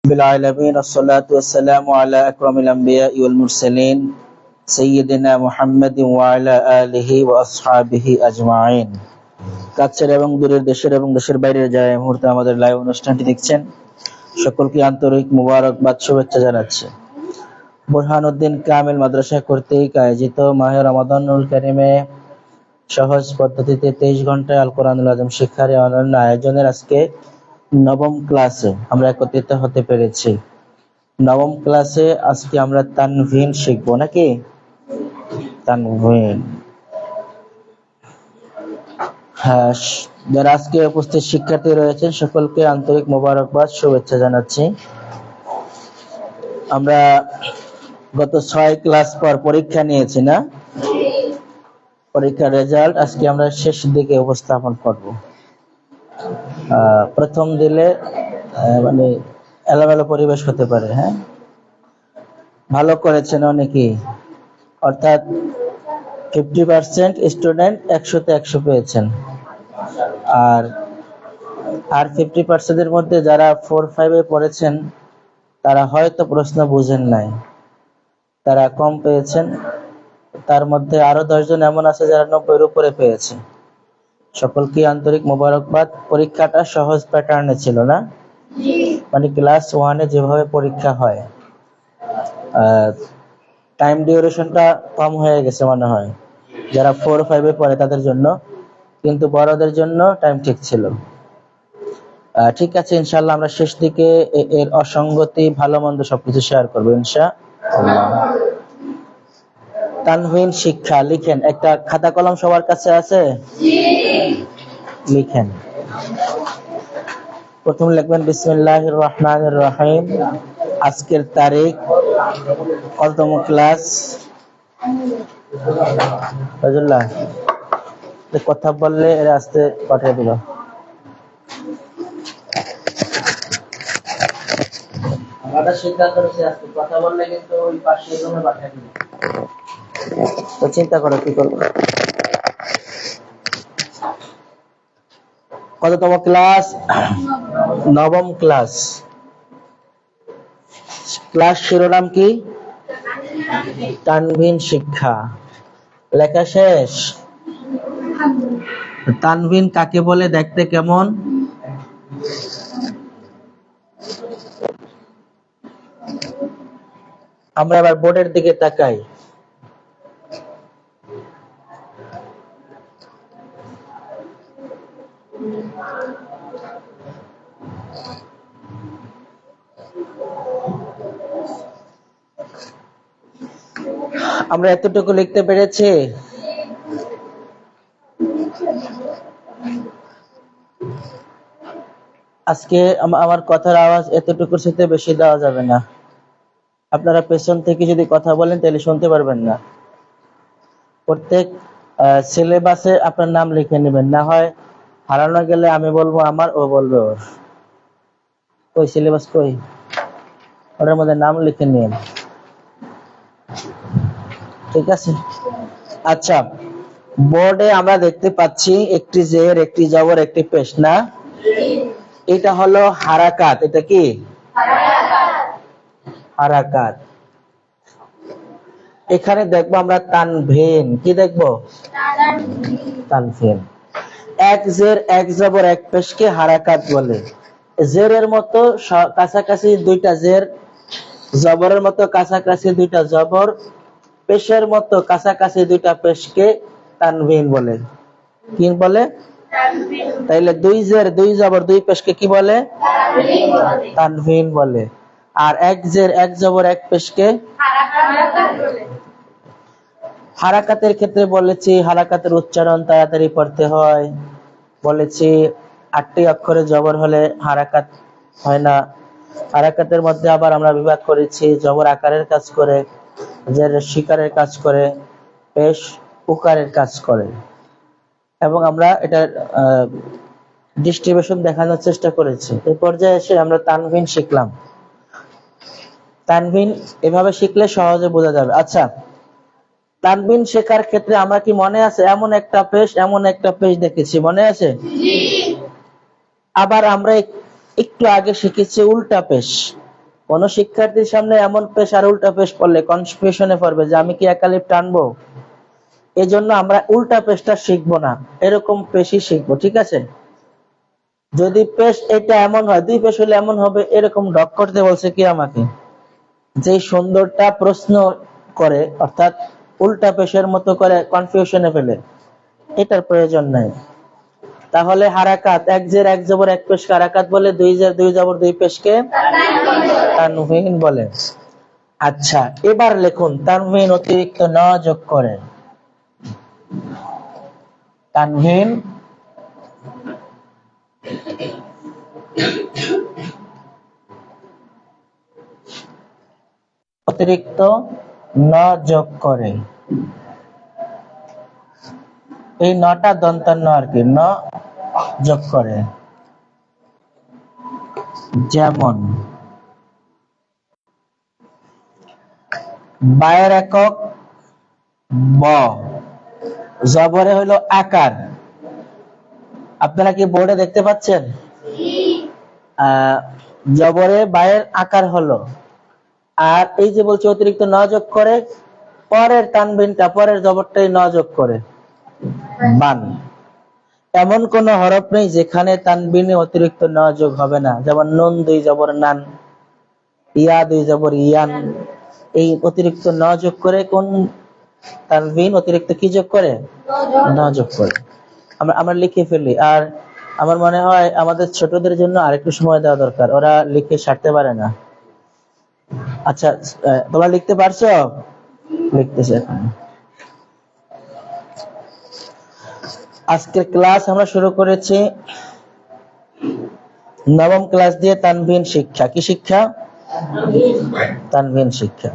بالعالمين الصلاة والسلام على أكرم الأنبياء والمرسلين سيدنا محمد وعلى آله وأصحابه أجمعين। কাছের এবং দূরের দেশের এবং দেশের বাইরের যারা এই মুহূর্তে আমাদের লাইভ অনুষ্ঠানটি দেখছেন সকলকে আন্তরিক মুবারকবাদ শুভেচ্ছা জানাচ্ছি। বুরহানুদ্দিন কামিল মাদ্রাসা কর্তৃক আয়োজিত মাহে রমাদানুল কারিমে সহজ পদ্ধতিতে 23 ঘন্টায় আল কোরআনুল আযম শিক্ষার অনন্য আয়োজনের আজকে নবম ক্লাসে আমরা একত্রিত হতে পেরেছি। নবম ক্লাসে আজকে আমরা তানভিন শিখবো নাকি? তানভিন, হ্যাঁ। যারা আজকে উপস্থিত শিক্ষার্থী রয়েছেন সকলকে আন্তরিক মোবারকবাদ শুভেচ্ছা জানাচ্ছি। আমরা গত 6 ক্লাস পর পরীক্ষা নিয়েছি না? পরীক্ষার রেজাল্ট আজকে আমরা শেষ দিকে উপস্থাপন করব। প্রথম দিলে মানে এলোমেলো পরিবেশ হতে পারে। হ্যাঁ, ভালো করেছেন অনেকেই, অর্থাৎ 50% স্টুডেন্ট 100-তে 100 পেয়েছেন। আর 50% এর মধ্যে যারা 4-5-এ পড়েছেন তারা হয়তো প্রশ্ন বুঝেন নাই, তারা কম পেয়েছেন। তার মধ্যে আরো 10 জন এমন আছে যারা 90-এর উপরে পেয়েছে। সকলকে আন্তরিক মোবারকবাদ। পরীক্ষাটা সহজ প্যাটার্নে ছিল না, মানে ক্লাস 1-এ যেভাবে পরীক্ষা হয়। টাইম ডিউরেশনটা কম হয়ে গেছে মনে হয় যারা 4-5-এ পড়ে তাদের জন্য, কিন্তু বড়দের জন্য টাইম ঠিক ছিল। ঠিক আছে, ইনশাআল্লাহ আমরা শেষ দিকে এর অসঙ্গতি ভালো মন্দ সবকিছু শেয়ার করবো ইনশাআল্লাহ। তানভিন শিক্ষা লিখেন। একটা খাতা কলম সবার কাছে আছে? লিখেন। প্রথম লিখবেন বিসমিল্লাহির রহমানির রহিম। আজকের তারিখ, কততম ক্লাস? রাজুল্লাহ কথা বললে এরা আস্তে পাঠিয়ে দিল। আমরা সিদ্ধান্ত নিয়েছি আজকে কথা বললে কিন্তু ওই পাশে রুমে পাঠিয়ে দিল। তো চিন্তা করো কি করবো। কততম ক্লাস? নবম ক্লাস। ক্লাস শিরোনাম কি? তানভিন শিক্ষা। লেখা শেষ? তানভিন কাকে বলে, দেখতে কেমন? আমরা আবার বোর্ডের দিকে তাকাই। আমরা এতটুকু লিখতে পেরেছি? আজকে আমার কথার আওয়াজ এতটুকুর সাথে বেশি দেওয়া যাবে না। আপনারা পেছন থেকে যদি কথা বলেন তাহলে শুনতে পারবেন না। প্রত্যেক সিলেবাসে আপনার নাম লিখে নেবেন, না হয় হারানো গেলে আমি বলবো আমার, ও বলবে ওর। কই সিলেবাস কই? ওটার মধ্যে নাম লিখে নিন, ঠিক আছে? আচ্ছা, বোর্ডে আমরা দেখতে পাচ্ছি একটি জের, একটি জবর, একটি পেশ, না? এটা হলো হারাকাত। এটা কি? হারাকাত। এখানে দেখবো আমরা তানভিন। কি দেখবো? তানভিন। এক জের, এক জবর, এক পেশকে হারাকাত বলে। জেরের মতো কাছাকাছি দুইটা জের, জবরের মতো কাছাকাছি দুইটা জবর, পেশের মতো কাছাকাছি দুইটা পেশকে তানভিন বলে। কি বলে? তাইলে দুই জের, দুই জবর, দুই পেশকে কি বলে? তানভিন বলে। আর এক জের, এক জবর, এক পেশকে হারাকাতের ক্ষেত্রে বলেছি হারাকাতের উচ্চারণ তাড়াতাড়ি পড়তে হয়। বলেছি 8টি অক্ষরে জবর হলে হারাকাত হয় না। হারাকাতের মধ্যে আবার আমরা বিভাগ করেছি, জবর আকারের কাজ করে, জের শিকারের কাজ করে, পেশ উকারের কাজ করে। এবং আমরা এটার ডিস্ট্রিবিউশন দেখানোর চেষ্টা করেছি। এই পর্যায়ে এসে আমরা তানভিন শিখলাম। তানভিন এভাবে শিখলে সহজে বোঝা যাবে। আচ্ছা, তানভিন শেখার ক্ষেত্রে আমরা কি মনে আছে এমন একটা পেশ, এমন একটা পেশ দেখেছি, মনে আছে? আবার আমরা একটু আগে শিখেছি উল্টা পেশ। কোন শিক্ষার্থীর সামনে এমন পেশ আর উল্টা পেশ পড়লে কনফিউশনে পড়বে যে আমি কি একালিফ টানবো, এজন্য আমরা উল্টা পেশটা শিখবো না, এরকম পেশই শিখবো। ঠিক আছে? যদি পেশ এটা এমন হয়, দুই পেশ হলে এমন হবে, এরকম ডক করতে বলছে কি আমাকে, যে সুন্দরটা প্রশ্ন করে অর্থাৎ উল্টা পেশের মতো করে কনফিউশনে ফেলে, এটার প্রয়োজন নাই। তাহলে হারাকাত, এক জের এক জবর এক পেশকে হারাকাত বলে, দুই জের দুই জবর দুই পেশকে তানভিন বলে। আচ্ছা, এবার লিখুন তানভিন অতিরিক্ত ন যোগ করে। তানভিন অতিরিক্ত ন যোগ করে। এই নটা দন্তান্ন আর কি, ন যোগ করে। যেমন বায়ের একক ব, জবরে হলো আকার। আপনারা কি বোর্ডে দেখতে পাচ্ছেন? জবরে বায়ের আকার হলো, আর এই যে বলছে অতিরিক্ত ন যোগ করে, পরের তানবিনটা পরের জবরটাই ন যোগ করে, বান। এমন কোন হরফ নেই যেখানে তানবিনে অতিরিক্ত ন যোগ হবে না। যেমন নুন দুই জবর নান, ইয়া দুই জবর ইয়ান, এই অতিরিক্ত ন যোগ করে। কোন তানবিন অতিরিক্ত কি যোগ করে? ন যোগ করে। আমরা লিখে ফেলি। আর আমার মনে হয় আমাদের ছোটদের জন্য আরেকটু সময় দেওয়া দরকার, ওরা লিখে সারতে পারে না। আচ্ছা, তোমরা লিখতে পারছো? লিখতেছে এখন। আজকের ক্লাস আমরা শুরু করেছি নবম ক্লাস দিয়ে তানভিন শিক্ষা। কি শিক্ষা? তানভিন শিক্ষা।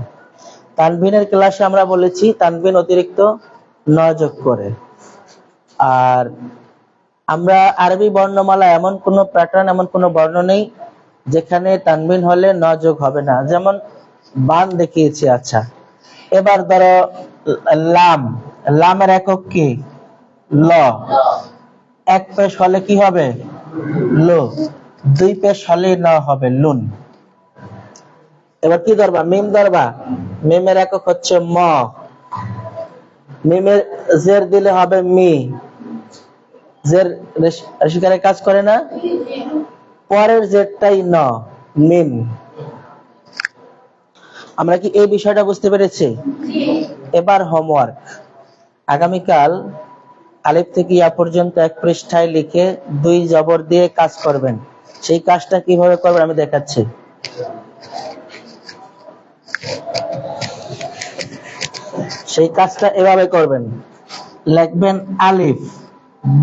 তানভিনের ক্লাসে আমরা বলেছি তানভিন অতিরিক্ত ন যোগ করে। আর আমরা আরবি বর্ণমালা এমন কোন প্যাটার্ন, এমন কোন বর্ণ নেই যেখানে তানভিন হলে ন যোগ হবে না। যেমন বান দেখিয়েছি। আচ্ছা, এবার ধরো লাম, লামের একক কি? ল। এক পেশ হলে কি হবে? লো। দুই পেশ হলে ন হবে লুন। এবার কি ধরবা? মিম ধরবা। মিমের একক হচ্ছে ম। মিমের জের দিলে হবে মি। জের রেশিকারে কাজ করে না? পরের জেরটাই ন, মিম। আমরা কি এই বিষয়টা বুঝতে পেরেছি? এবার হোমওয়ার্ক। আগামীকাল আলিফ থেকে ইয়া পর্যন্ত এক পৃষ্ঠায় লিখে দুই জবর দিয়ে কাজ করবেন। সেই কাজটা কিভাবে করবেন আমি দেখাচ্ছি। সেই কাজটা এভাবে করবেন। লিখবেন আলিফ,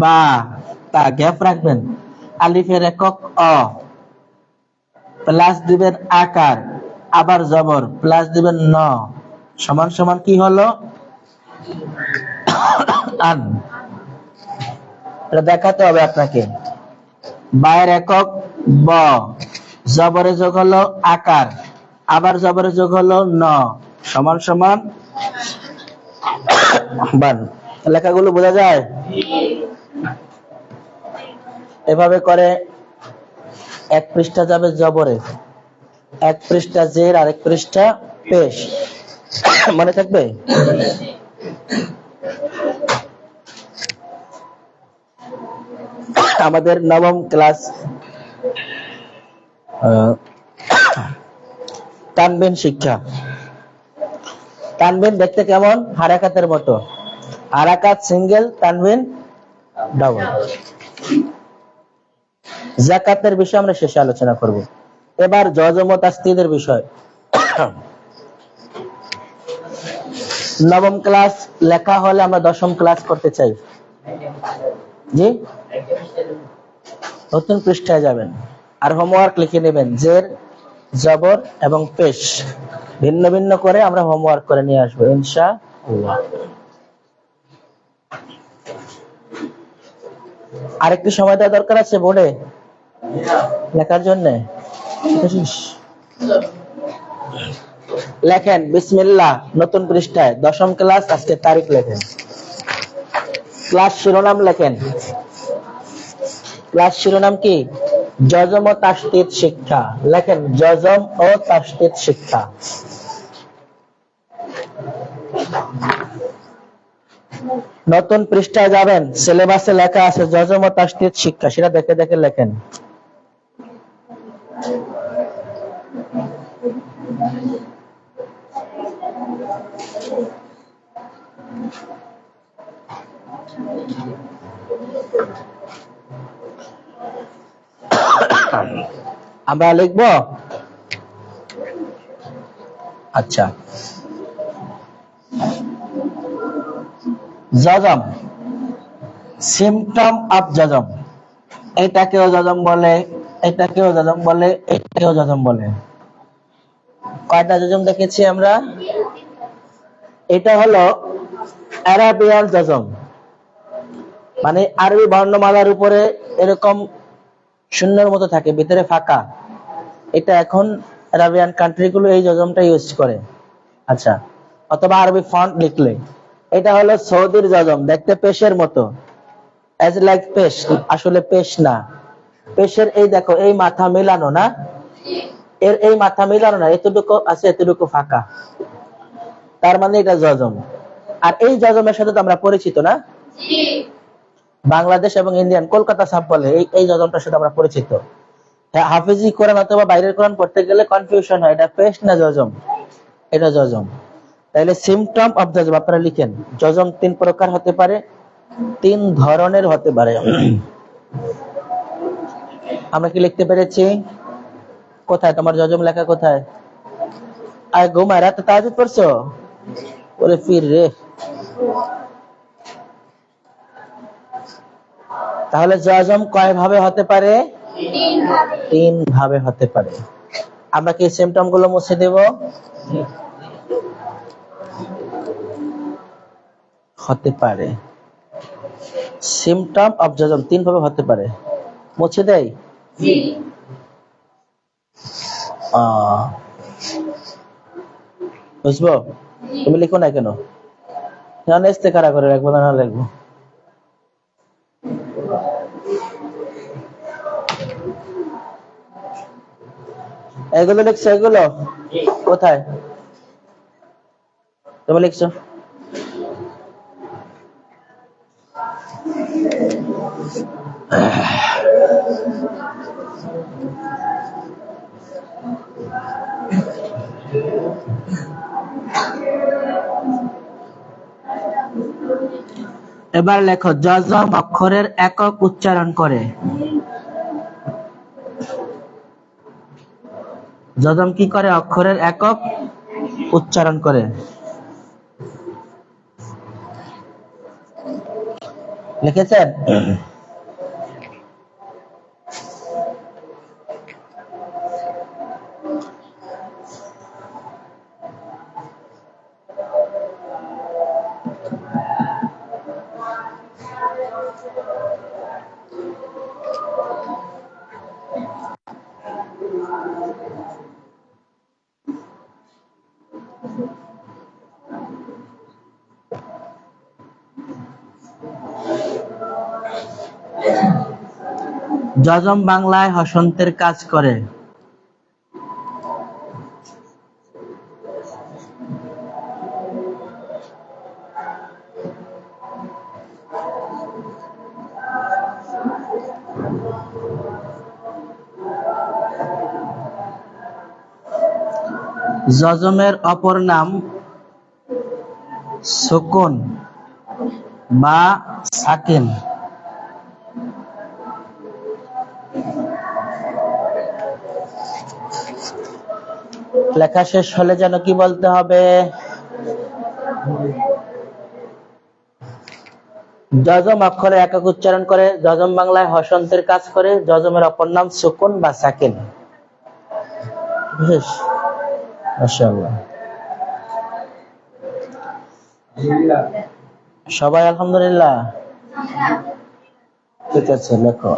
বা, তা, গ্যাপ রাখবেন। আলিফের একক অ, প্লাস দিবেন আকার, আবার জবর, প্লাস দিবেন ন, সমান সমান কি হলো? আন। এটা দেখাতে হবে আপনাকে। বায়ের একক ব, জবরে যোগ হলো আকার, আবার জবরে যোগ হলো ন, সমান সমান বান। লেখাগুলো বোঝা যায়? এভাবে করে এক পৃষ্ঠা যাবে জবরে, এক পৃষ্ঠা জের, আরেক পৃষ্ঠা পেশ। মনে থাকবে? আমাদের নবম ক্লাস তানবিন শিক্ষা। তানবিন দেখতে কেমন? হারাকাতের মতো। হারাকাত সিঙ্গেল, তানবিন ডাবল। যাকাতের বিষয় আমরা শেষে আলোচনা করব। এবার জজম ও তাসদীদের বিষয়। নবম ক্লাস লেখা হলে আমরা দশম ক্লাস করতে চাই। জি, নতুন পৃষ্ঠায় যাবেন আর হোমওয়ার্ক লিখে নেবেন। জের, জবর এবং পেশ ভিন্ন ভিন্ন করে আমরা হোমওয়ার্ক করে নিয়ে আসবো ইনশাআল্লাহ। আরেকটু সময় দেওয়া দরকার আছে বোর্ডে লেখার জন্য। লেখেন বিসমিল্লাহ, নতুন পৃষ্ঠায় দশম ক্লাস, আজকে তারিখ লেখেন। ক্লাস শিরোনাম লেখেন। ক্লাস শিরোনাম কি? যজম ও তাসদীদ শিক্ষা। লেখেন যজম ও তাসদীদ শিক্ষা। নতুন পৃষ্ঠায় যাবেন, সিলেবাসে লেখা আছে যজম ও তাসদীদ শিক্ষা, সেটা দেখে দেখে লেখেন। আমরা লিখব। আচ্ছা, যজম, সিমটম অফ যজম। এটাকেও যজম বলে, এটাকেও যজম বলে, এটাকেও যজম বলে। কয়টা যজম দেখেছি আমরা? এটা হলো আরাবিয়ান যজম, মানে আরবি বর্ণমালার উপরে এরকম শূন্যের মতো থাকে, ভিতরে ফাঁকা। এটা এখন আরাবিয়ান কান্ট্রি গুলো এই যজমটা ইউজ করে। আচ্ছা, অথবা আরবি ফন্ট লিখলে। এটা হলো সৌদির যজম, দেখতে পেশের মতো, অ্যাজ লাইক পেশ, আসলে পেশ না। পেশের এই দেখো, এই মাথা মেলানো না, এর এই মাথা মেলানো না, এতটুকু আছে, এতটুকু ফাঁকা, তার মানে এটা যজম। আর এই যজমের সাথে তো আমরা পরিচিত না, বাংলাদেশ এবং ইন্ডিয়ান কলকাতা সাপ বলে, এই যজমটার সাথে আমরা পরিচিত। হাফিজি কোরআন অথবা বাইরের কোরআন পড়তে গেলে কনফিউশন হয়, এটা পেশ না যজম। এটা যজম। তাহলে সিমটম অফ যজম আপনারা লিখেন। যজম 3 প্রকার হতে পারে, 3 ধরনের হতে পারে। আমরা কি লিখতে পেরেছি? কোথায় তোমার যজম লেখা, কোথায়? আর ঘুমায় রাতে তাহাজ্জুদ পড়ছো? ওরে ফির রে। তাহলে যজম কয় ভাবে হতে পারে? 3 ভাবে হতে পারে। আমরা কি সিমটম গুলো মুছে দেব? হতে পারে। সিমটম অফ যজম 3 ভাবে হতে পারে, মুছে দেই। বুঝবো? তুমি লিখো না কেন? ইস্তেখারা করে রাখবো, না লিখবো? এগুলো লিখছো? এগুলো কোথায় তুমি লিখছো? এবার লেখো, যজম অক্ষরের একক উচ্চারণ করে। যজম কি করে? অক্ষরের একক উচ্চারণ করে। লিখেছেন? যজম বাংলায় হসন্তের কাজ করে। যজমের অপর নাম সুকুন বা সাকিন। লেখা শেষ হলে যেন কি বলতে হবে? যজম অক্ষরে একক উচ্চারণ করে, যজম বাংলায় হসন্তের কাজ করে, যজমের অপর নাম সুকুন বা সাকিন। বেশ, মাশাআল্লাহ। সবাই আলহামদুলিল্লাহ। ঠিক আছে, লেখো।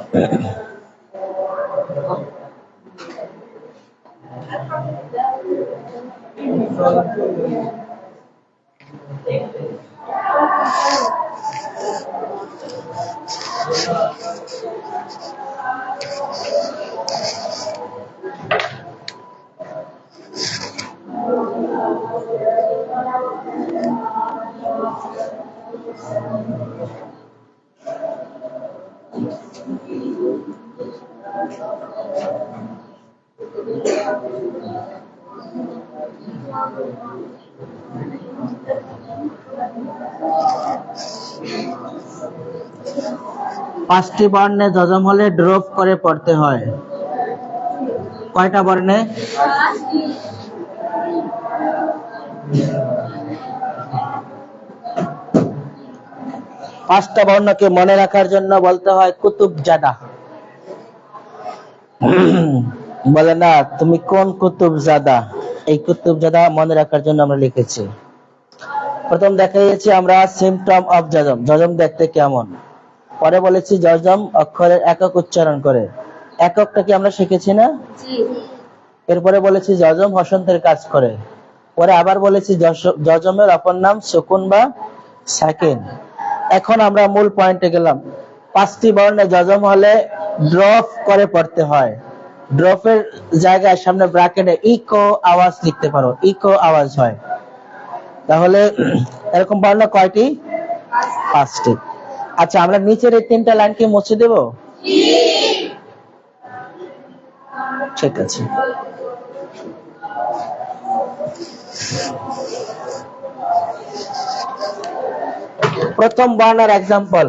পাঁচটি বর্ণে যজম হলে ড্রপ করে পড়তে হয়। কয়টা বর্ণে? পাঁচটা বর্ণকে মনে রাখার জন্য বলতে হয় কুতুবজাদা। বলে না তুমি কোন কুতুবজাদা? এই কুতুবজাদা মনে রাখার জন্য আমরা লিখেছি। প্রথম দেখিয়েছি আমরা সিমটম অফ যজম, যজম দেখতে কেমন। পরে বলেছি যজম অক্ষরের একক উচ্চারণ করে, এককটা কি আমরা শিখেছি না? এরপরে বলেছি যজম হসন্তের কাজ করে। পরে আবার বলেছি যজমের অপর নাম সুকুন বা সাকিন। এখন আমরা মূল পয়েন্টে গেলাম। পাঁচটি বর্ণে যজম হলে ড্রপ করে পড়তে হয়। ড্রপের জায়গায় সামনে ব্র্যাকেটে ইকো আওয়াজ লিখতে পারো, ইকো আওয়াজ হয়। তাহলে এরকম বর্ণ কয়টি? পাঁচটি। আচ্ছা, আমরা নিচের এই তিনটা লাইন কি মুছে দেব? ঠিক আছে। প্রথম বর্ণের এক্সাম্পল,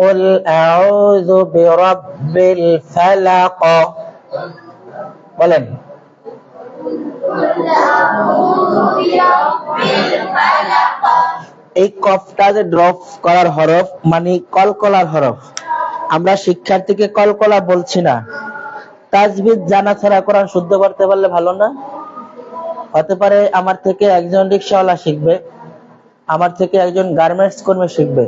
قل أعوذ برب الفلق। বলেন। এই কফটা যে ড্রপ করার হরফ, মানে কলকলার হরফ। আমরা শিক্ষার্থীকে কলকলা বলছি না। তাজবিদ জানা ছাড়া কোরআন শুদ্ধ করতে পারলে ভালো না? হতে পারে আমার থেকে একজন রিকশাওয়ালা শিখবে, আমার থেকে একজন গার্মেন্টস কর্মী শিখবে,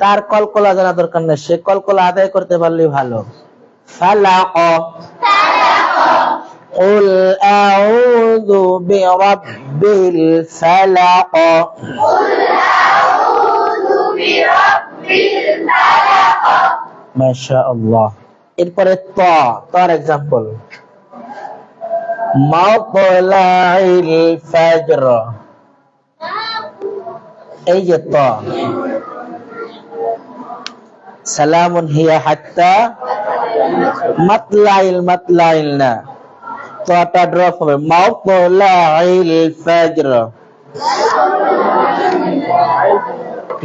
তার কলকলা জানা দরকার নেই, সে কলকলা আদায় করতে পারলেই ভালো। ফালাক, قل أعوذ برب الفلق। মাশাআল্লাহ। এরপরে তার এক্সাম্পল, মাতলাইল ফাজর। এই যে সালামুন হিয়া হাত্তা মাতলাইল, মাতলাইল না, তোটা ড্রপ হবে, মাতলাইল ফাজর।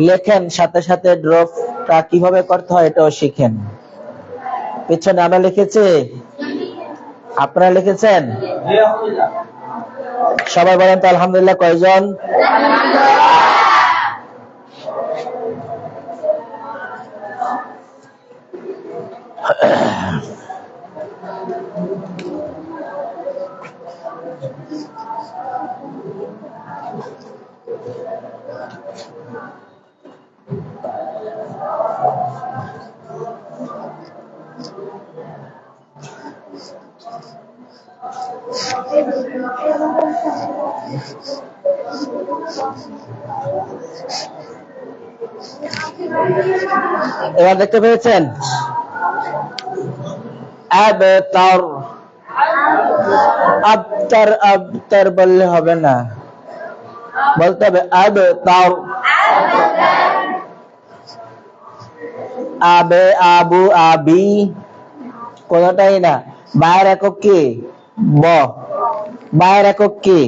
লেখেন, সাথে সাথে ড্রপটা কিভাবে করতে হয় এটাও শিখেন। পিছনে আমরা লিখেছি, আপনারা লিখেছেন? সবাই বলেন তো আলহামদুলিল্লাহ কয়জন? এবার দেখতে পেয়েছেন? আবতার, আবতার, আবতার বললে হবে না, বলতে হবে আবতার। আবে, আবু, আবি কোনটাই না। বায়ের একক কি? ব। বায়ের একক কি?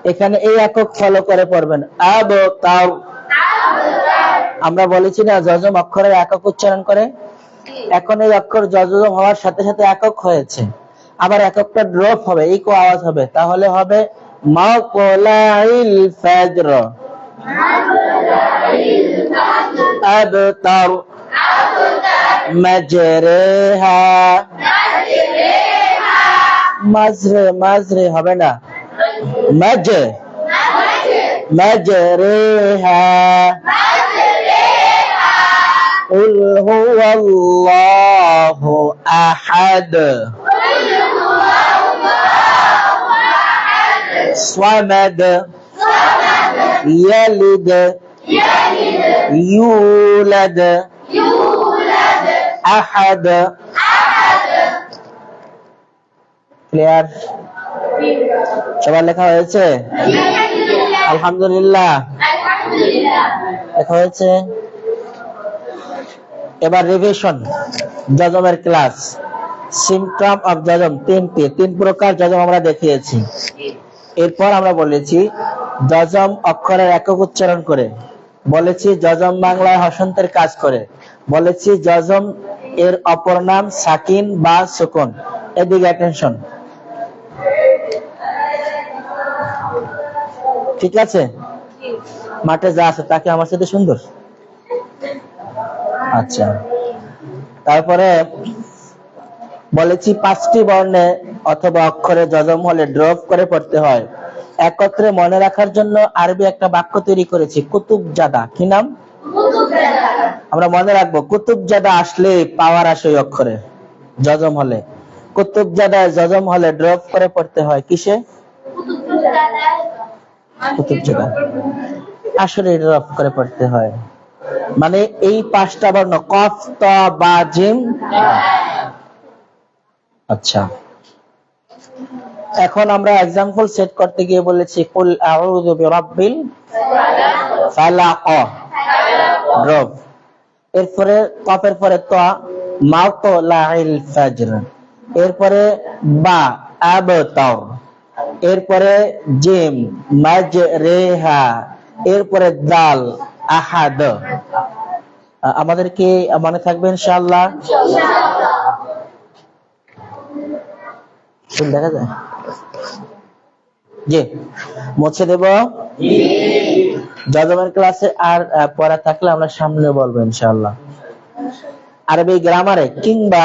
এখানে এই একক ফলো করে পড়বেন, আবতার। আমরা বলেছি না যজম অক্ষরের একক উচ্চারণ করে, এখন এই অক্ষর যজম হওয়ার সাথে সাথে একক হয়েছে, আবার এককটা ড্রপ হবে, ইকো আওয়াজ হবে, তাহলে হবে মাতলাইল ফাজর, আবতার, মাজরেহা। মাজরে, মাজরে হবে না, মাজ, মাজরেহা। قل هو الله أحد صمد يلد يولد أحد। ক্লিয়ার? সবার লেখা হয়েছে? আলহামদুলিল্লাহ লেখা হয়েছে। এবার রিভিশন, যজমের ক্লাস। সিম্পটম অফ যজম তিন প্রকার যজম আমরা দেখিয়েছি। এরপর আমরা বলেছি যজম অক্ষরের একক উচ্চারণ করে, বলেছি যজম বাংলায় হসন্তের কাজ করে, বলেছি যজম এর অপর নাম সাকিন বা সুকুন। এদিকে অ্যাটেনশন, ঠিক আছে? মাঠে যা আছে তাকে আমার সাথে সুন্দর। আচ্ছা, তারপরে বলেছি 5টি বর্ণে অথবা অক্ষরে যজম হলে ড্রপ করে পড়তে হয়। একত্রে মনে রাখার জন্য আরবি একটা বাক্য তৈরি করেছি, কুতুবজাদা। কি নাম? আমরা মনে রাখবো কুতুবজাদা আসলে পাওয়ার আসে ওই অক্ষরে যজম হলে। কুতুবজাদা যজম হলে ড্রপ করে পড়তে হয়। কিসে? কুতুবজাদা আসলে ড্রপ করে পড়তে হয়। মানে এই 5টা বর্ণ কফ, ত, বা, জিম। আচ্ছা, এখন আমরা एग्जांपल সেট করতে গিয়ে বলেছি কুল আউযু বিরাব্বিল ফালাক, ড্রপ। এরপরে কফের পরে ত, মাতলাইল ফাজর। এরপরে বা, আবতার। এরপরে জিম, মাজরিহা। এরপরে দাল, আহাদ। আমাদের কি মনে থাকবে ইনশাআল্লাহ? দেখা যায় জি, মুছে দেব। যজমের ক্লাসে আর পড়া থাকলে আমরা সামনে বলবো ইনশাআল্লাহ। আরবি গ্রামারে কিংবা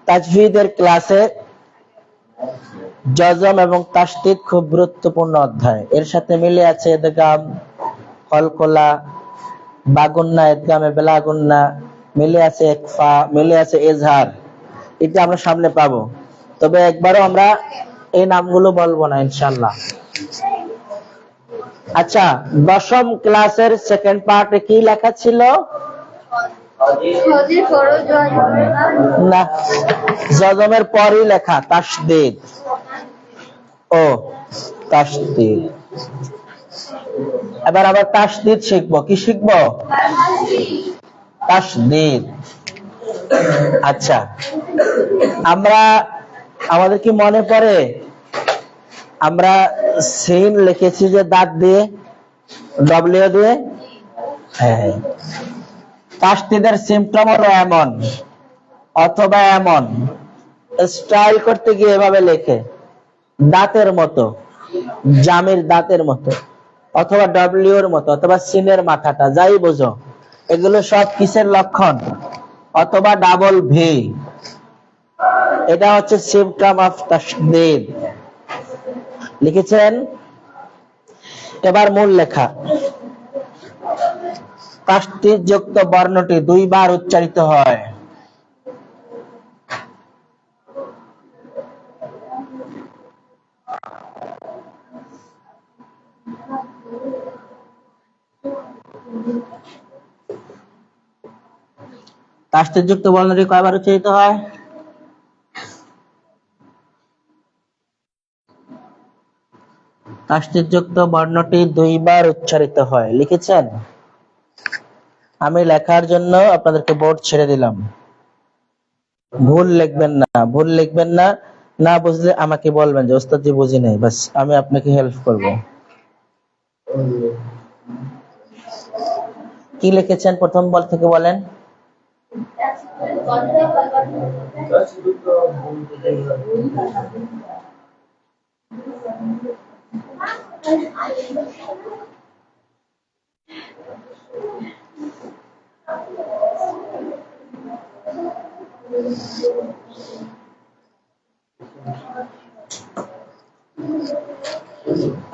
তাজভিদের ক্লাসে যজম এবং তাসদীদ খুব গুরুত্বপূর্ণ অধ্যায়। এর সাথে মিলে আছে ইদগাম, কলকলা, বাগুন্না, ইদগামে বেলাগুন্না, মিলে আছে ইকফা, মিলে আছে ইজহার। এটা আমরা সামনে পাবো, তবে একবারও আমরা এই নামগুলো বলবো না ইনশাআল্লাহ। আচ্ছা, 10ম ক্লাসের সেকেন্ড পার্টে কি লেখা ছিল? না, যজমের পরই লেখা তাসদীদ। ও তাসদীদ। এবার আবার তাসদীদ শিখবো। কি শিখবো? তাসদীদ। আচ্ছা, আমরা আমাদের কি মনে পড়ে আমরা সিন লিখেছি যে দাঁত দিয়ে, ডব্লিউ দিয়ে? হ্যাঁ। তাসদীদের সিম্পটম হলো এমন অথবা এমন। স্টাইল করতে গিয়ে এভাবে লেখে, দাঁতের মতো, জামির দাঁতের মতো, অথবা ডব্লিউর মতো, অথবা সিনের মাথাটা, যাই বোঝো। এগুলো সব কিসের লক্ষণ? অথবা ডাবল ভি। এটা হচ্ছে সিম্পটম অফ তাসদীদ। লিখেছেন? এবার মূল লেখা। তাসদীদ যুক্ত বর্ণটি 2 বার উচ্চারিত হয়। তাসদীদ যুক্ত বর্ণটি কয়বার উচ্চারিত হয়? তাসদীদ যুক্ত বর্ণটি 2 বার উচ্চারিত হয়। লিখেছেন? আমি লেখার জন্য আপনাদেরকে বোর্ড ছেড়ে দিলাম। ভুল লিখবেন না, ভুল লিখবেন না। না বুঝলে আমাকে বলবেন যে ওস্তাদ জি বুঝি নাই, বাস আমি আপনাকে হেল্প করব। কি লিখেছেন প্রথম বল থেকে বলেন।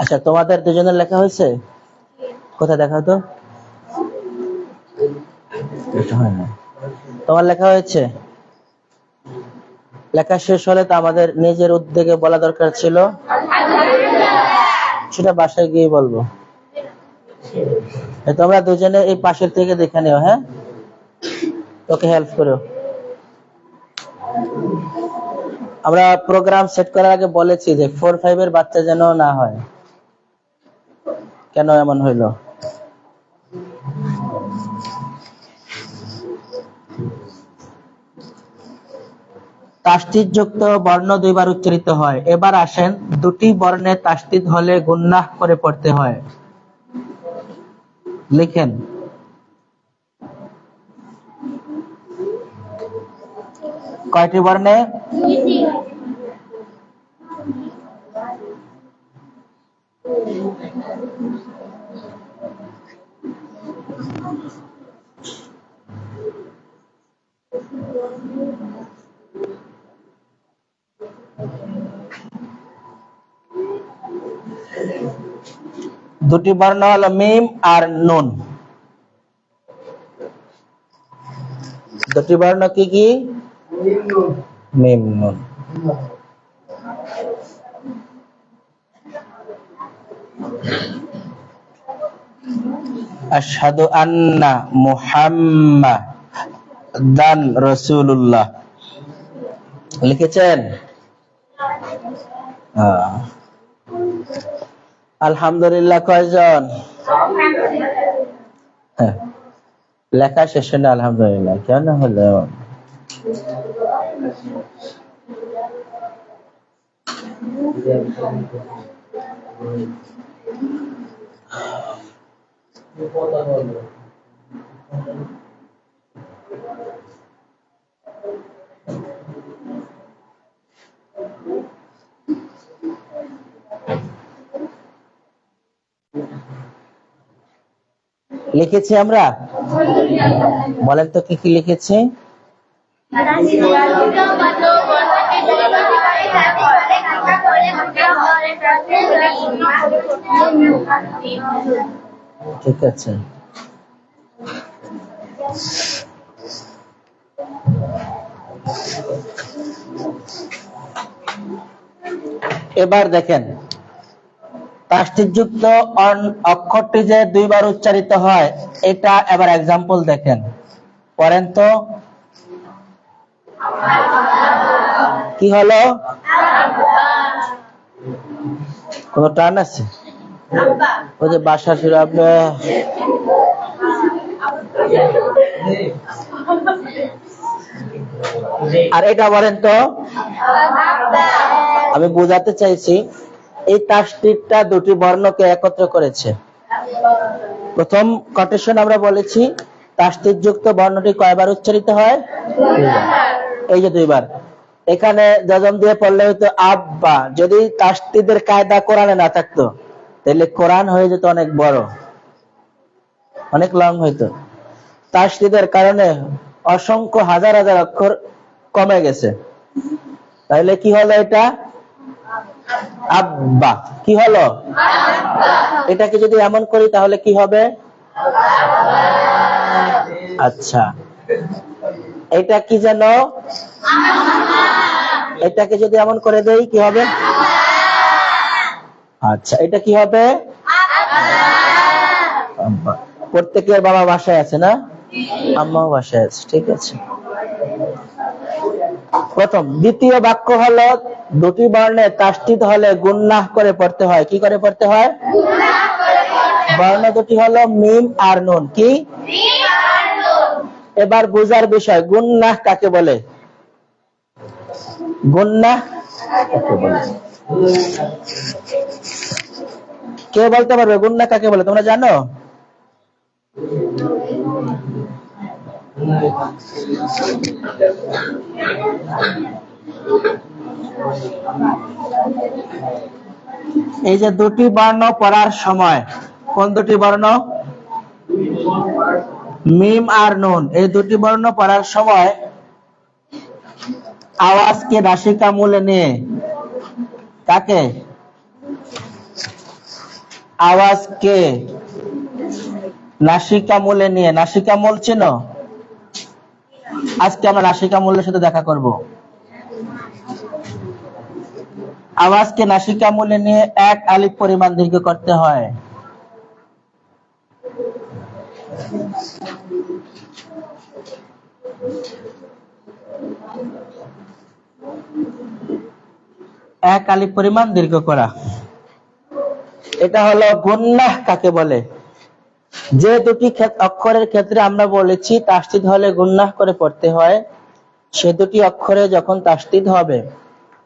আচ্ছা, তোমাদের দুজনের লেখা হয়েছে? কোথায় দেখাও তো। হয় না, তোমার লেখা হয়েছে? লেখা শেষ হলে তো আমাদের নিজের উদ্যোগে বলা দরকার ছিল, সেটা বাসায় গিয়ে বলবো। তোমরা দুজনে এই পাশের থেকে দেখে নিও। হ্যাঁ, তোকে হেল্প করো। আমরা প্রোগ্রাম সেট করার আগে বলেছি যে 4-5 এর বাচ্চা যেন না হয়। কেন এমন হইল? তাসদীদযুক্ত বর্ণ দুইবার উচ্চারিত হয়। এবার আসেন, দুটি বর্ণে তাসদীদ হলে গুন্নাহ করে পড়তে হয়। লিখেন। কয়টি বর্ণে? দুটি বর্ণ হলো মিম আর নুন। দুটি বর্ণ কি কি? মিম নুন। আশহাদু আন্না মুহাম্মাদান রাসূলুল্লাহ। লিখেছেন? আলহামদুলিল্লাহ কয়জন? হ্যাঁ, লেখা শেষে না আলহামদুলিল্লাহ কেন হলো? লিখেছি আমরা? বলেন তো কি কি লিখেছি? ঠিক আছে। এবার দেখেন, তাসদীদযুক্ত অক্ষরটি যে দুইবার উচ্চারিত হয়, এটা এবার এক্সাম্পল দেখেন। পড়েন তো। কি হলো? কোন টান আছে? ওই যে বাসা ছিল আপনার। আর এটা বলেন তো। আমি বোঝাতে চাইছি, এই তাসদীদটা দুটি বর্ণকে একত্র করেছে। প্রথম কোটেশন আমরা বলেছি তাসদীদযুক্ত বর্ণটি কয়বার উচ্চারিত হয়? এই যে দুইবার। এখানে জজম দিয়ে পড়লে হয়তো আব্বা, যদি তাসদীদের কায়দা কোরআনে না থাকতো তাহলে কোরআন হয়ে যেত অনেক বড়, অনেক লং হইতো। তাসদীদের কারণে অসংখ্য হাজার হাজার অক্ষর কমে গেছে। তাহলে কি হলো? এটা আব্বা। কি হলো? এটাকে যদি এমন করি তাহলে কি হবে? আচ্ছা, এটা কি যেন? এটাকে যদি এমন করে দেই কি হবে? আচ্ছা, এটা কি হবে? আব্বা। প্রত্যেকের বাবা বাসায় আছে না? আম্মাও বাসায় আছে। ঠিক আছে। প্রথম। দ্বিতীয় বাক্য হলো, দুটি বর্ণে তাসদীদ হলে গুন্নাহ করে পড়তে হয়। কি করে পড়তে হয়? বর্ণ দুটি হলো মিম আর নুন। কি? এবার বুঝার বিষয়, গুন্নাহ কাকে বলে? গুন্নাহ কাকে বলে? কে বলতে পারবে গুন্নাহ কাকে বলে? তোমরা জানো? এই যে দুটি বর্ণ পড়ার সময়, কোন দুটি বর্ণ? মিম আর নুন। এই দুটি বর্ণ পড়ার সময় আওয়াজকে নাসিকা মূলে নিয়ে, কাকে? আওয়াজকে নাসিকা মূলে নিয়ে। নাসিকা মূল চেনো? আজকে আমরা নাসিকা মূলের সাথে দেখা করব। আওয়াজকে নাসিকা মূলে নিয়ে এক আলিফ পরিমাণ দীর্ঘ করতে হয়। এক আলিফ পরিমাণ দীর্ঘ করা। এটা হলো গুন্নাহ কাকে বলে? যে দুটি অক্ষরের ক্ষেত্রে আমরা বলেছি তাসদীদ হলে গুন্নাহ করে পড়তে হয়, সে দুটি অক্ষরে যখন তাসদীদ হবে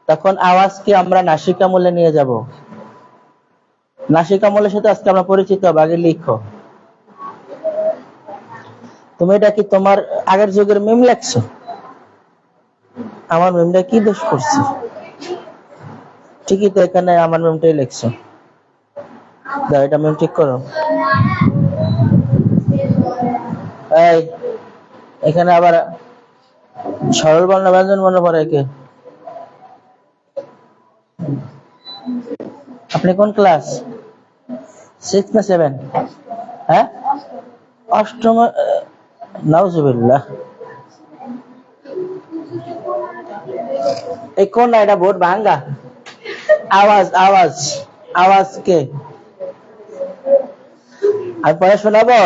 তখন আওয়াজকে আমরা নাসিকামূলে নিয়ে যাব। নাসিকামূলের সাথে আজকে আমরা পরিচিত হব। আগে লিখো। তুমি এটা কি তোমার আগের যুগের মিম লেখছো? আমার মিমটা কি দোষ করছে? ঠিকই তো, এখানে আমার মিমটাই লিখছো। দাও, এটা মিম ঠিক করো। এই এখানে আবার সরল বর্ণ ব্যঞ্জন বর্ণ পড়ে কে? আপনি কোন ক্লাস? 6 না 7? হ্যাঁ, অষ্টম। নাউজুবিল্লাহ। এই কোন না, এটা বোর্ড ভাঙ্গা। আওয়াজ আওয়াজ আওয়াজ কে? আমি পড়ে শোনাবো।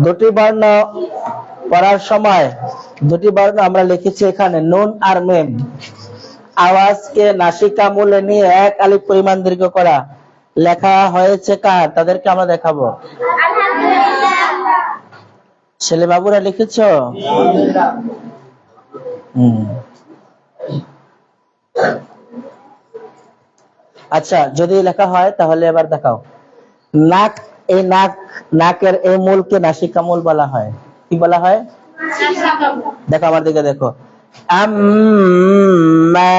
দুটি বর্ণ পড়ার সময় দুটি বর্ণ আমরা লিখেছি এখানে, নুন আর মিম। আওয়াজকে নাসিকামূলে নিয়ে এক আলিফ পরিমাণ দীর্ঘ করা লেখা হয়েছে কার? তাদেরকে আমরা দেখাবো। ছেলে বাবুরা লিখেছ? আচ্ছা, যদি লেখা হয় তাহলে এবার দেখাও। নাক, এই নাকের এই মূলকে নাসিকামূল বলা হয়। কি বলা হয়? দেখো আমার দিকে দেখো। আম্মা,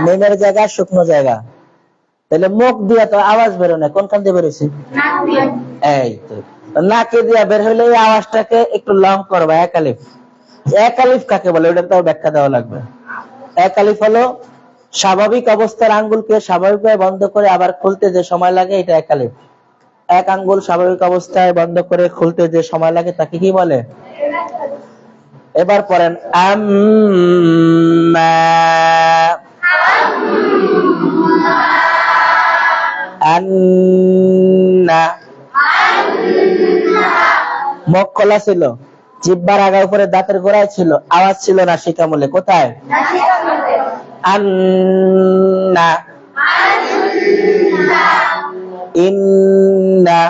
মিমের জায়গা শুকনো জায়গা, তাহলে মুখ দিয়া তো আওয়াজ বেরো না, কোনখান দিয়ে বেরোছে? এই তো, নাকে দিয়া বের হইলে এই আওয়াজটাকে একটু লং করবা। এক আলিফ। এক আলিফ কাকে বলে ওটা তো ব্যাখ্যা দেওয়া লাগবে। এক আলিফ হলো স্বাভাবিক অবস্থার আঙ্গুলকে স্বাভাবিকভাবে বন্ধ করে আবার খুলতে যে সময় লাগে, এটা এক আলিফ। এক আঙ্গুল স্বাভাবিক অবস্থায় বন্ধ করে খুলতে যে সময় লাগে তাকে কি বলে? এবার পড়েন আম্মা, আন্না। মুখ খোলা ছিল, জিহ্বার আগা উপরে দাঁতের গোড়ায় ছিল, আওয়াজ ছিল নাসিকামূলে। কোথায়? আন্না। ইন্না,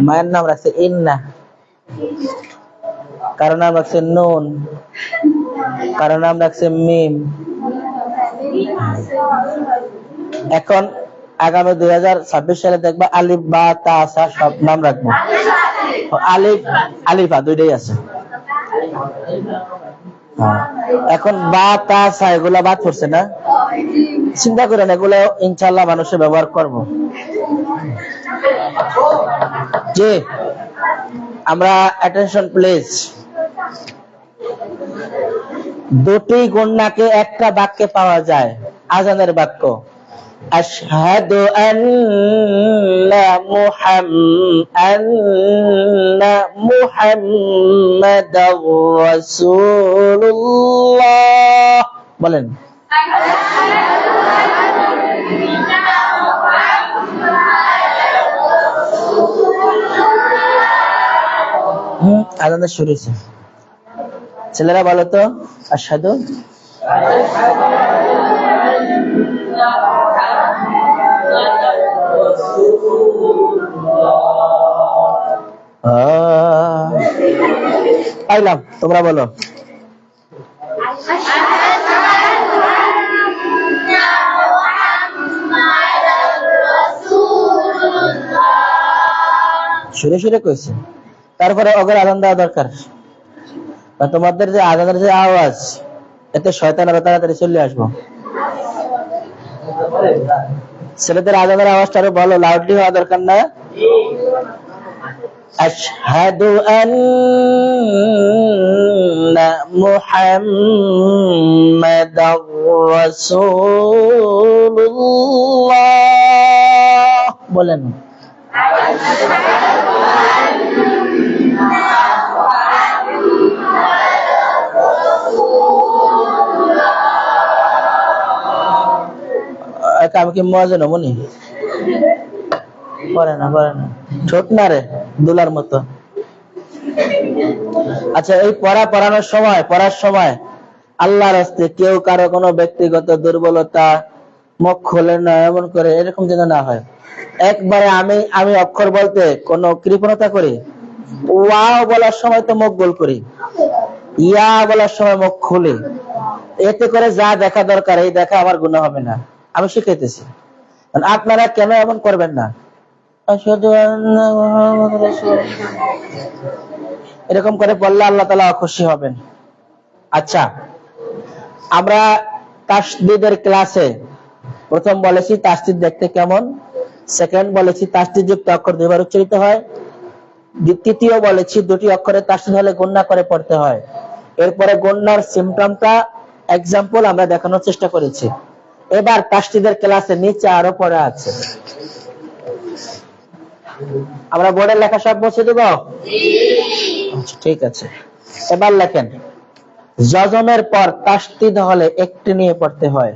মায়ের নাম রাখছে ইন্না, কারো নাম রাখছে নুন, কারো নাম রাখছে মিম। এখন আগামী 2026 সালে দেখবা আলিফ বা তা সা সব নাম রাখবো। আলিফ আলিফা দুইটাই আছে। এখন বা তা সা এগুলা বাদ পড়ছে না? চিন্তা করেন, এগুলো ইনশাআল্লাহ মানুষের ব্যবহার করব। জি, আমরা অ্যাটেনশন প্লিজ। দুটি গুণনাকে একটা বাক্যে পাওয়া যায়, আজানের বাক্য। আশহাদু আন্না মুহাম্মাদার রাসূলুল্লাহ। বলেন। আজান শুরু হয়েছে। ছেলেরা বলো তো, আশহাদু। পাইলাম, তোমরা বলো। সুরে সুরে কইছে, তারপরে ওদের আজান দেওয়া দরকার। তোমাদের যে আজানের যে আওয়াজ, এতে শয়তান আরো তাড়াতাড়ি চলে আসবো। ছেলেদের আজানের আওয়াজটা আরো বলো, লাউডলি হওয়া দরকার না? আশহাদু আন্না মুহাম্মাদার রাসূলুল্লাহ। বলেন। আমি কি মজা নেবো নি? পরে না, ঠোঁট না রে দুলার মতো। আচ্ছা, এই পড়ার সময় আল্লাহর রাস্তে কেউ কারো কোনো ব্যক্তিগত দুর্বলতা, মুখ খোলে না, এমন করে এরকম যেন না হয়। একবারে আমি অক্ষর বলতে কোনো কৃপণতা করি, ওয়াও বলার সময় তো মুখ গোল করি, ইয়া বলার সময় মুখ খুলি, এতে করে যা দেখা দরকার এই দেখা আমার গুনাহ হবে না। আমি শিখাইতেছি, আপনারা কেন এমন করবেন না? আশহাদু আন্না মুহাম্মাদুর রাসূলুল্লাহ এরকম করে বললে আল্লাহ তাআলা খুশি হবেন। আচ্ছা, আমরা তাসদীদের ক্লাসে প্রথম বলেছি তাসদীদ দেখতে কেমন, সেকেন্ড বলেছি তাসদীদ যুক্ত অক্ষর দুইবার উচ্চারিত হয়, তৃতীয় বলেছি দুটি অক্ষরে তাসদীদ হলে গুণনা করে পড়তে হয়। এরপরে গুণনার সিম্পটমটা এক্সাম্পল আমরা দেখানোর চেষ্টা করেছি। এবার তাসদীদের ক্লাসে নিচে আরো পড়া আছে, আমরা বোর্ডের লেখা সব মুছে দেব? আচ্ছা, ঠিক আছে। এবার লেখেন, জজমের পর তাসদীদ হলে একটি নিয়ে পড়তে হয়।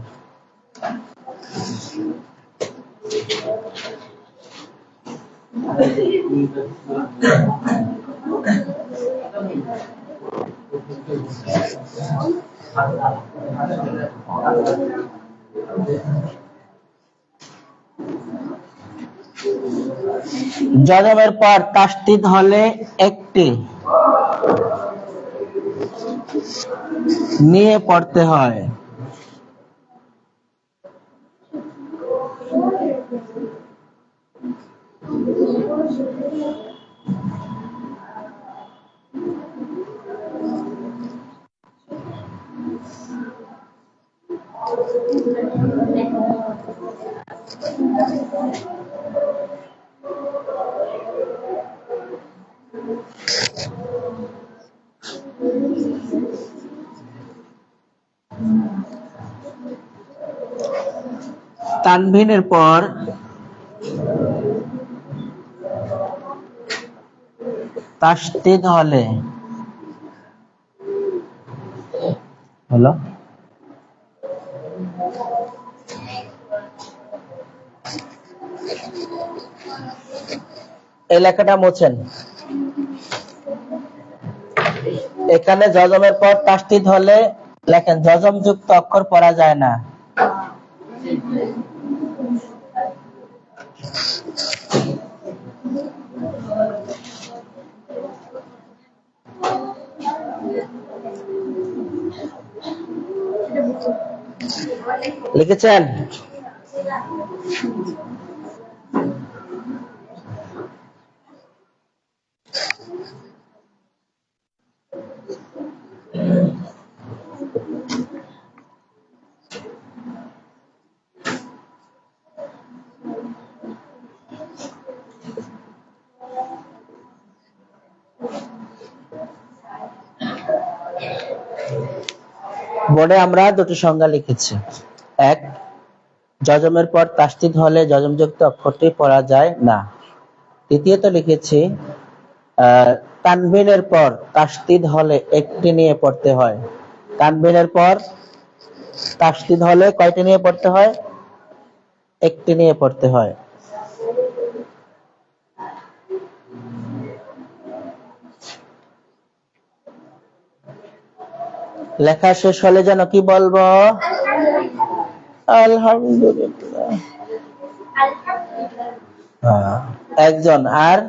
জজমের পর তাসদীদ হলে একটি নিয়ে পড়তে হয়। তানভিনের পর তাসদীদ হলে হলো এই লেখাটা মোছেন। এখানে জজমের পর তাসদীদ হলে লেখেন জজম যুক্ত অক্ষর পড়া যায় না। লিখেছেন? বোর্ডে আমরা দুটি সংজ্ঞা লিখেছি। এক, জজমের পর তাসদীদ হলে জজমযুক্ত অক্ষরটি পড়া যায় না। দ্বিতীয়ত লিখেছি তানভিনের পর তাসদীদ হলে একটি নিয়ে পড়তে হয়। তানভিনের পর তাসদীদ হলে কয়টি নিয়ে পড়তে হয়? একটি নিয়ে পড়তে হয়। লেখা শেষ হলে যেন কি বলবো? আলহামদুলিল্লাহ। একজন আর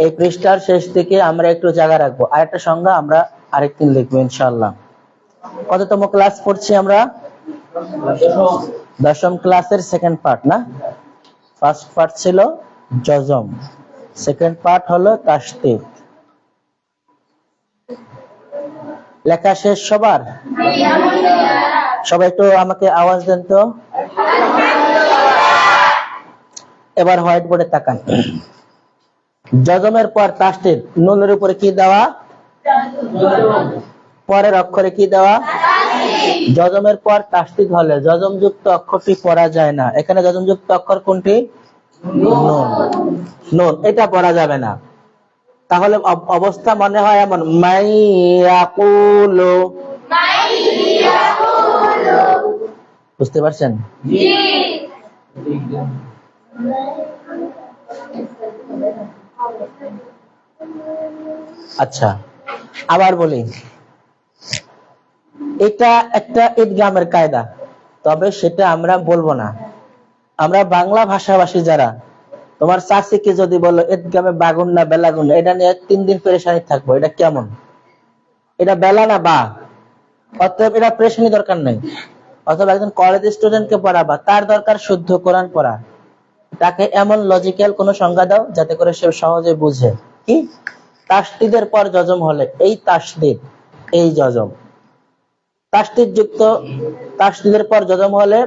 এই পৃষ্ঠার শেষ দিকে আমরা একটু জায়গা রাখবো, আরেকটা সংজ্ঞা আমরা আরেকদিন লিখবো ইনশাআল্লাহ। কততম ক্লাস পড়ছি আমরা? দশম ক্লাসের সেকেন্ড পার্ট না? ফার্স্ট পার্ট ছিল জজম, সেকেন্ড পার্ট হলো তাসদীদ। লেখা শেষ সবার? সবাই একটু আমাকে আওয়াজ দেন তো। এবার হোয়াইট বোর্ডে তাকান। জজমের পর তাসদীদ, নুনের উপরে কি দেওয়া? পরের অক্ষরে কি দেওয়া? যজমের পর তাসদীদ হলে যজমযুক্ত অক্ষরটি পড়া যায় না। এখানে যজমযুক্ত অক্ষর কোনটি? নুন। নুন, এটা পড়া যাবে না। তাহলে অবস্থা মনে হয় এমন, মাইয়াকুলু। বুঝতে পারছেন? আচ্ছা, আবার বলি, এটা একটা ঈদগামের কায়দা, তবে সেটা আমরা বলবো না। আমরা বাংলা ভাষাভাষী যারা, তোমার চাষিকে যদি বলো ঈদগামে বাগুন না বেলাগুন, এটা নিয়ে 3 দিন পেরেশানি থাকবো। এটা কেমন? এটা বেলা না বা, অতএব এটা পেরেশানি দরকার নেই। অথবা একজন কলেজ স্টুডেন্টকে পড়াবা, তার দরকার শুদ্ধ কোরআন পড়া। তাকে এমন লজিক্যাল কোন সংজ্ঞা দাও যাতে করে সে সহজে বুঝে। কি? তাসদীদের পর যজম হলে এই তাসদীদ, এই যজম। তাসদীদ যুক্ত তাসদীদের পর যজম হলে,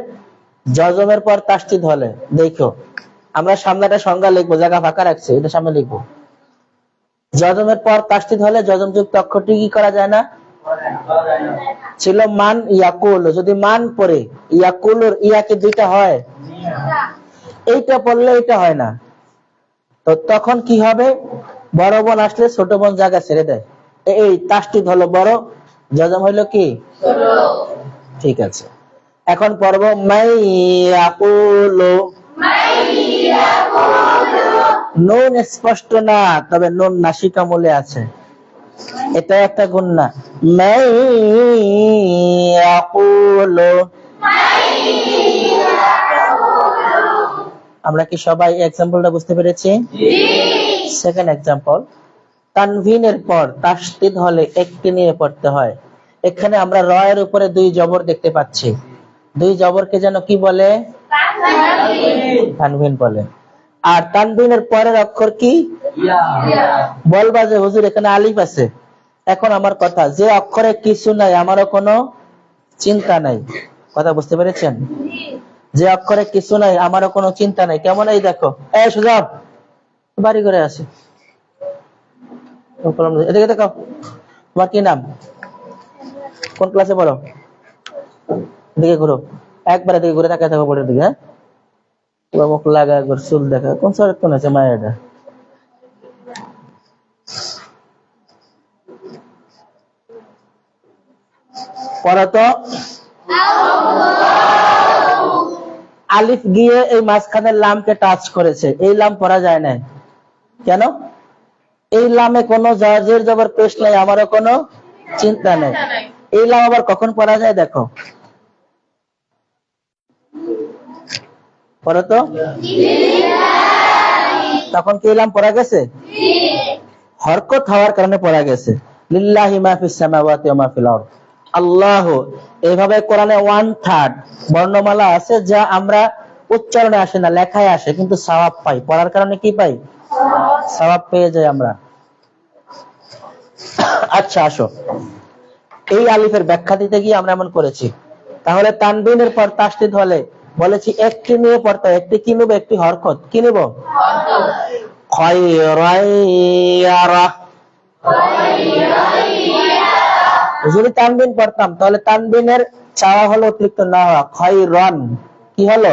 যজমের পর তাসদীদ হলে, দেখো আমরা সামনে একটা সংজ্ঞা লিখবো, জায়গা ফাঁকা রাখছি, এটা সামনে লিখবো। যজমের পর তাসদীদ হলে যজমযুক্ত অক্ষরটি কি করা যায় না? ছিল মান ইয়াকুল, যদি মান পড়ে ইয়াকুলুর ইয়া কি দুইটা হয়? এইটা পড়লে এটা হয় না। তো তখন কি হবে? বড় বোন আসলে ছোট বোন জায়গা ছেড়ে দেয়। এই তাসদীদ হলো বড়, যজম হইলো কি? ঠিক আছে, এখন পড়ব মাইয়াকুলু। নুন স্পষ্ট না, তবে নুন নাসিকা মূলে আছে, এটা একটা গুণনা। মাইয়াকুলু। আমরা কি সবাই এক্সাম্পলটা বুঝতে পেরেছি? সেকেন্ড এক্সাম্পল, তানভিনের পর তাসদীদ হলে একটি নিয়ে পড়তে হয়। এখানে আমরা র এর উপরে 2 জবর দেখতে পাচ্ছি। 2 জবরকে যেন কি বলে? তানভিন বলে। আর তানভিনের পরের অক্ষর কি? বলবা যে হুজুর এখানে আলিফ আছে। এখন আমার কথা, যে অক্ষরে কিছু নাই আমারও কোনো চিন্তা নাই। কথা বুঝতে পেরেছেন? যে অক্ষরে কিছু নাই আমারও কোনো চিন্তা নাই। কেমন? এই দেখো, এই সুজাব বাড়ি করে আছে, এদিকে দেখো, তোমার কি নাম? কোন ক্লাসে পড়ো? দিকে ঘুরো, একবারে দিকে ঘুরে তাকায় থাকো বোর্ডের দিকে। হ্যাঁ, তোমার মুখ লাগা, একবার চুল দেখা, কোন স্যারের কোন আছে মায়েরা? পড়ো তো। আলিফ গিয়ে এই মাঝখানের লামকে টাচ করেছে, এই লাম পড়া যায় না। কেন? এই লামে কোনো জের জবর পেশ নাই, আমারও কোনো চিন্তা নেই। এই লাম আবার কখন পড়া যায় দেখো, পড়ো তো। তখন কি লাম পড়া গেছে? হরকত হওয়ার কারণে পড়া গেছে। লিল্লাহি মা ফিস সামাওয়াতি ওয়া মা ফিল আরদ। আল্লাহ, এইভাবে কোরআনে 1/3 বর্ণমালা আছে যা আমরা উচ্চারণে আসে না, লেখায় আসে, কিন্তু সওয়াব পাই। পড়ার কারণে কি পাই? সওয়াব পেয়ে যাই আমরা। আচ্ছা আসো, এই আলিফের ব্যাখ্যা দিতে গিয়ে আমরা এমন করেছি। তাহলে তানবিনের পর তাসদীদ হলে বলেছি একটি নিয়ে পড়তে, একটি কি নেব? একটি হরকত। কি নেব? খয়রাইয়ারা। যদি তানবিন পড়তাম তাহলে তানবিনের চাওয়া হলো অতিরিক্ত না হওয়া, খয়রান। কি হলো?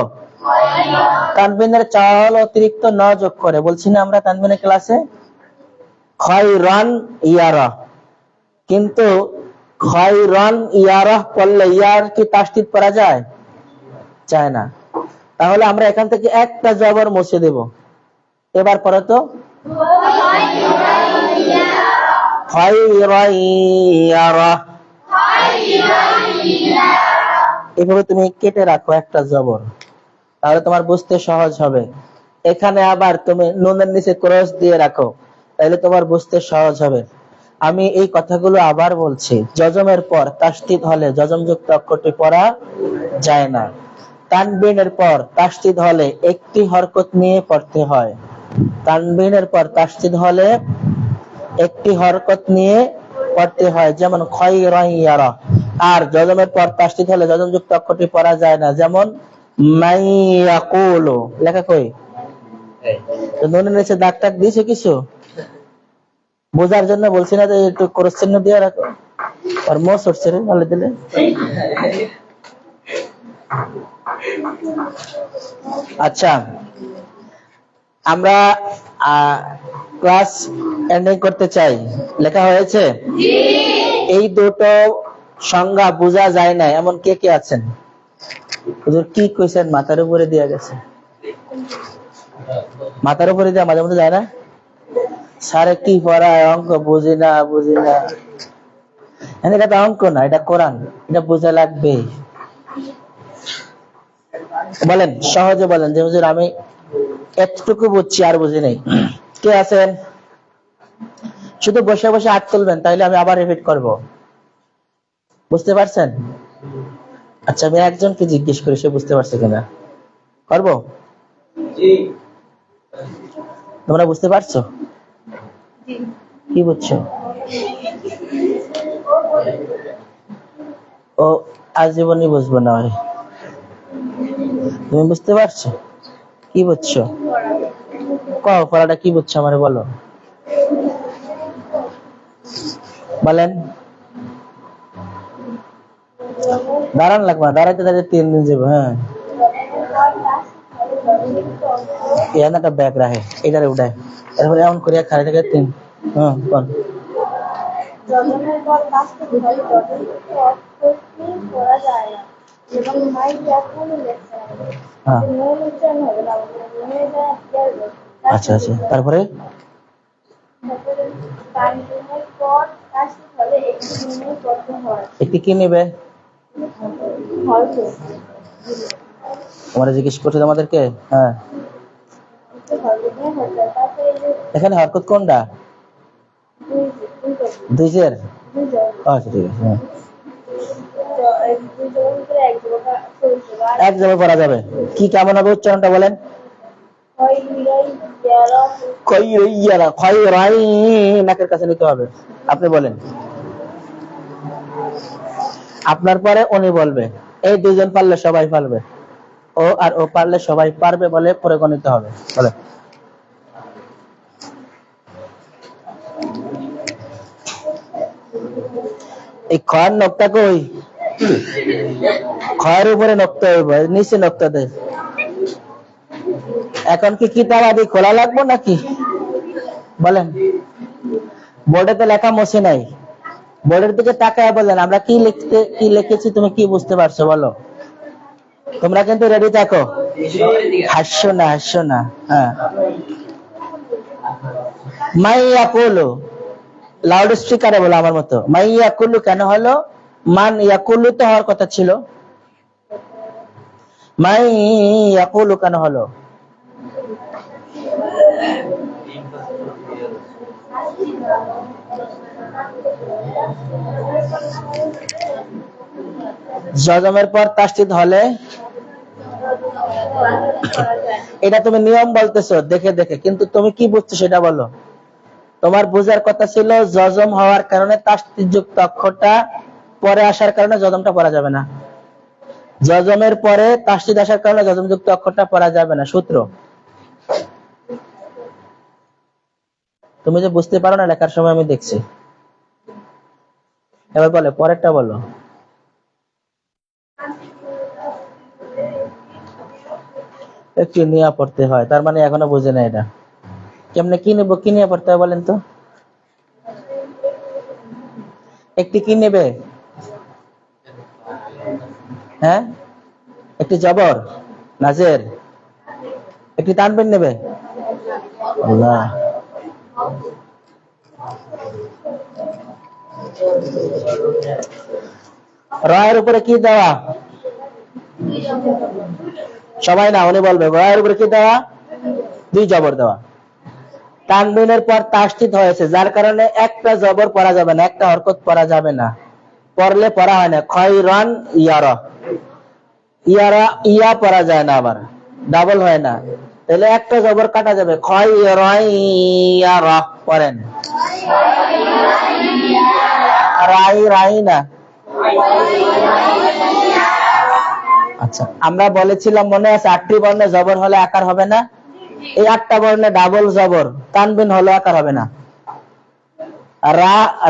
তানবিনের চাওয়া হলো অতিরিক্ত না যোগ করে। বলছি না আমরা তানবিনের ক্লাসে, খয়রান ইয়ারা। কিন্তু খয়রান ইয়ারা পড়লে ইয়ার কি তাসদীদ পড়া যায়? যায় না। তাহলে আমরা এখান থেকে একটা জবর মুছে দেব। এবার পড়ো তো, খয়রাইয়ারা। এভাবে তুমি কেটে রাখো একটা জবর, তাহলে তোমার বুঝতে সহজ হবে। এখানে আবার তুমি নুনের নিচে ক্রস দিয়ে রাখো, তাহলে তোমার বুঝতে সহজ হবে। আমি এই কথাগুলো আবার বলছি, যজমের পর তাসদীদ হলে যজমযুক্ত অক্ষরটি পড়া যায় না। তানবিনের পর তাসদীদ হলে একটি হরকত নিয়ে পড়তে হয়। তানবিনের পর তাসদীদ হলে একটি হরকত নিয়ে পড়তে হয়, যেমন খয়রাইয়ারা। আর যজমের পর তাসদীদ হলে যজমযুক্ত অক্ষরটি পড়া যায় না, যেমন মাইয়াকুলু। লেখা কই? নুনের নিচে দাগ টাগ দিয়েছে কিছু? বোঝার জন্য বলছি না যে একটু ক্রস চিহ্ন দিয়ে রাখো। আর মোস উঠছে রে ভালো দিলে। আচ্ছা, আমরা ক্লাস এন্ডিং করতে চাই। লেখা হয়েছে? এই দুটো সংজ্ঞা বোঝা যায় না এমন কে কে আছেন? হুজুর কি কইছেন? মাথার উপরে দিয়া গেছে। মাথার উপরে দেওয়া মাঝে মধ্যে যায় না? স্যারে কি পড়ায়, অঙ্ক বুঝি না। এটা তো অঙ্ক না, এটা কোরআন, এটা বোঝা লাগবে। বলেন, সহজে বলেন যে হুজুর আমি এতটুকু বুঝছি আর বুঝি নাই। কে আছেন? শুধু বসে বসে হাত তুলবেন, তাইলে আমি আবার রিপিট করব। বুঝতে পারছেন? আচ্ছা, আমি একজনকে জিজ্ঞেস করি সে বুঝতে পারছে কিনা। করবো? তোমরা বুঝতে পারছো? কি বুঝছো? ও আজীবনই বুঝবো না হয়। তুমি বুঝতে পারছো? কি বুঝছো? পড়াটা কি বুঝছো আমার বলো। বলেন। দাঁড়ান লাগবে না, দাঁড়াইতে দাঁড়াইতে 3 দিন যাবো। হ্যাঁ, একটা ব্যাগ রাখে, এটারে উঠায়, এরপরে এমন করিয়া খালি থেকে 3। কোন আচ্ছা আচ্ছা, তারপরে একটি কি নেবে? তোমরা জিজ্ঞেস করছো তোমাদেরকে? হ্যাঁ, এখানে হরকত কোনটা? দুইজের? আচ্ছা ঠিক আছে। হ্যাঁ, এক জায়গায় করা যাবে। কি কেমন হবে উচ্চারণটা বলেন? নাকের কাছে নিতে হবে। আপনি বলেন, আপনার পরে উনি বলবে। এই দুইজন পারলে সবাই পারবে, ও আর ও পারলে সবাই পারবে বলে পরে গণিত হবে। বলে এই খয়ের নকটা কই? খয়ের উপরে নকটা হইব, নিচে নকটা দেয়। এখন কি কিতাব আদি খোলা লাগবো নাকি? বলেন। বোর্ডে তো লেখা মশি নাই, বোর্ডের দিকে তাকায় বলেন আমরা কি লিখেছি তুমি কি বুঝতে পারছো বলো। তোমরা কিন্তু রেডি থাকো, হাসছো না। হ্যাঁ, মাইয়াকুলু, লাউড স্পিকারে বলো আমার মতো। মাইয়াকুলু কেন হলো? মান ইয়াকুলু তো হওয়ার কথা ছিল, মাইয়াকুলু কেন হলো? জজমের পর তাসদীদ হলে, এটা তুমি নিয়ম বলতেছো দেখে দেখে, কিন্তু তুমি কি বুঝছো সেটা বলো। তোমার বোঝার কথা ছিল জজম হওয়ার কারণে তাসদীদ যুক্ত অক্ষরটা পরে আসার কারণে জজমটা পড়া যাবে না, জজমের পরে তাসদীদ আসার কারণে জজম যুক্ত অক্ষরটা পড়া যাবে না। সূত্র তুমি যে বুঝতে পারো না লেখার সময় আমি দেখছি। এবার বলে পরেরটা বলো। একটু নিয়ে পড়তে হয়, তার মানে এখনো বুঝে না এটা। কেমনে কি নেবো, কি নিয়ে পড়তে হয় বলেন তো? একটি কি নেবে? হ্যাঁ, একটি জবর নাজের, একটি তানবিন নেবে। আল্লাহ, রয়ের উপরে কি দেওয়া? সবাই না, উনি বলবে রয়ের উপরে কি দেওয়া? 2 জবর দেওয়া। তানবিনের পর তাসদীদ হয়েছে, যার কারণে একটা জবর পড়া যাবে না, একটা হরকত পড়া যাবে না। পড়লে পড়া হয় না। খয়রান ইয়ারা, ইয়ারা ইয়া পড়া যায় না, আবার ডাবল হয় না, তাহলে একটা জবর কাটা যাবে। খয়রান ইয়ারা পড়েন। রাই না। আচ্ছা, আমরা বলেছিলাম মনে আছে 8টি বর্ণে জবর হলে আকার হবে না। এই 8টা বর্ণে ডাবল জবর তানবিন হলে আকার হবে না।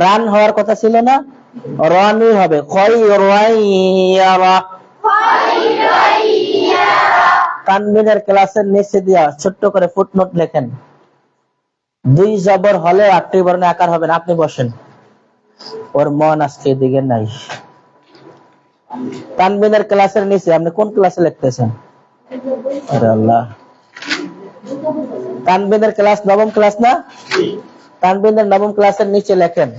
রান হওয়ার কথা ছিল না, রানি হবে খয়রাইয়ারা। তানবিনের ক্লাসের নিচে দিয়া ছোট্ট করে ফুটনোট লেখেন, 2 জবর হলে 8টি বর্ণে আকার হবে না। আপনি বসেন, ওর মন আজকে এদিকে নাই। তানবিনের ক্লাসের নিচে আপনি কোন ক্লাসে লিখতেছেন? আরে আল্লাহ, তানবিনের ক্লাস 9ম ক্লাস না? তানবিনের 9ম ক্লাসের নিচে লেখেন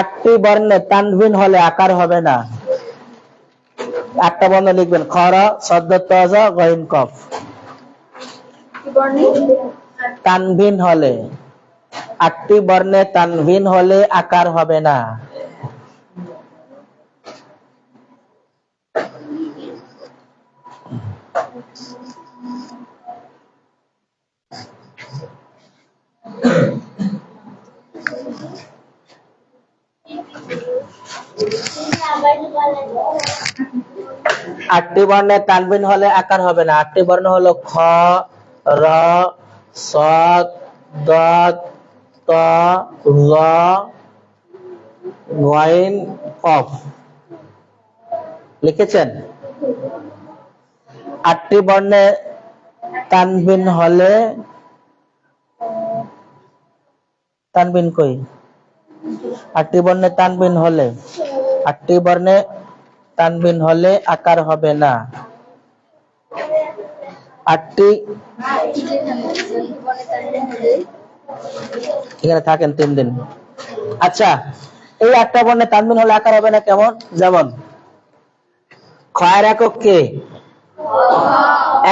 8টি বর্ণে তানবিন হলে আকার হবে না। 8টা বর্ণ লিখবেন, খর, সদ্দ, তজ, গইন, কফ। তানবিন হলে, 8টি বর্ণে তানবিন হলে আকার হবে না। আটটি বর্ণে তানবিন হলে আকার হবে না। 8টি বর্ণ হলো খ, র, সদ, দদ, ত, জ, গইন, কফ। লিখেছেন? 8টি বর্ণে তানবিন হলে, তানবিন কই? 8টি বর্ণে তানবিন হলে, 8টি বর্ণে তানবিন হলে আকার হবে না। 8টি, এখানে থাকেন 3 দিন। আচ্ছা, এই 8টা বর্ণে তানবিন হলে আকার হবে না কেমন? যেমন খয়ের একক কে?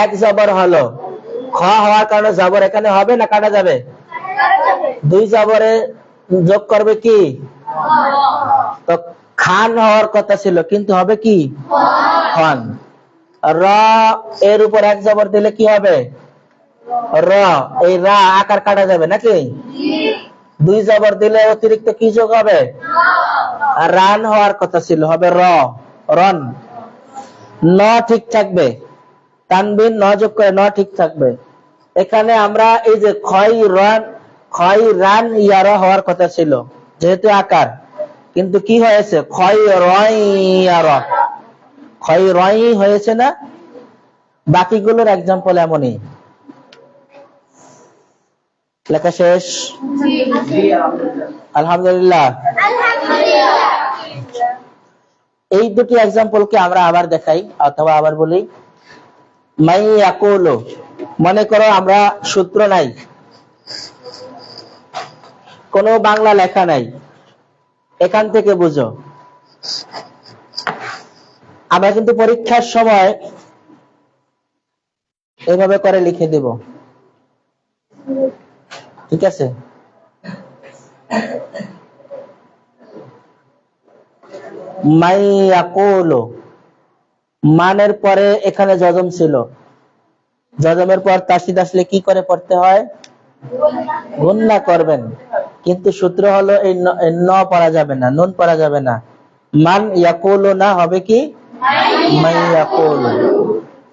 1 জবর হলো, খ হওয়ার কারণে জবর এখানে হবে না কাটা যাবে? 2 জবরে যোগ করবে কি? তো খান হওয়ার কথা ছিল, কিন্তু হবে কি? খান। র এর উপর 1 জবর দিলে কি হবে? র। এই রা আকার কাটা যাবে নাকি? 2 জবর দিলে অতিরিক্ত কি যোগ হবে? রান হওয়ার কথা ছিল, হবে র, রন। ন ঠিক থাকবে, তানবিন ন যোগ করে ন ঠিক থাকবে। এখানে আমরা এই যে খয় রান ইয়ার হওয়ার কথা ছিল, যেহেতু আকার, কিন্তু কি হয়েছে? খয় রয় হয়েছে না? বাকিগুলোর এক্সাম্পল এমনই। লেখা শেষ? আলহামদুলিল্লাহ। এই দুটি এক্সাম্পলকে আমরা আবার দেখাই অথবা আবার বলি। মাই ইয়াকুলু, মনে করো আমরা সূত্র নাই, কোনো বাংলা লেখা নাই, এখান থেকে বুঝো। আমরা কিন্তু পরীক্ষার সময় এইভাবে করে লিখে দেব, ঠিক আছে? মাই ইয়াকুলু, মানের পরে এখানে জজম ছিল, জজমের পর তাসদিদ আসলে কি করে পড়তে হয়? গুণনা করবেন। কিন্তু সূত্র হলো এই ন পড়া যাবে না, নুন পড়া যাবে না। মান ইয়াকুলু না, হবে কি? মাই ইয়াকুলু।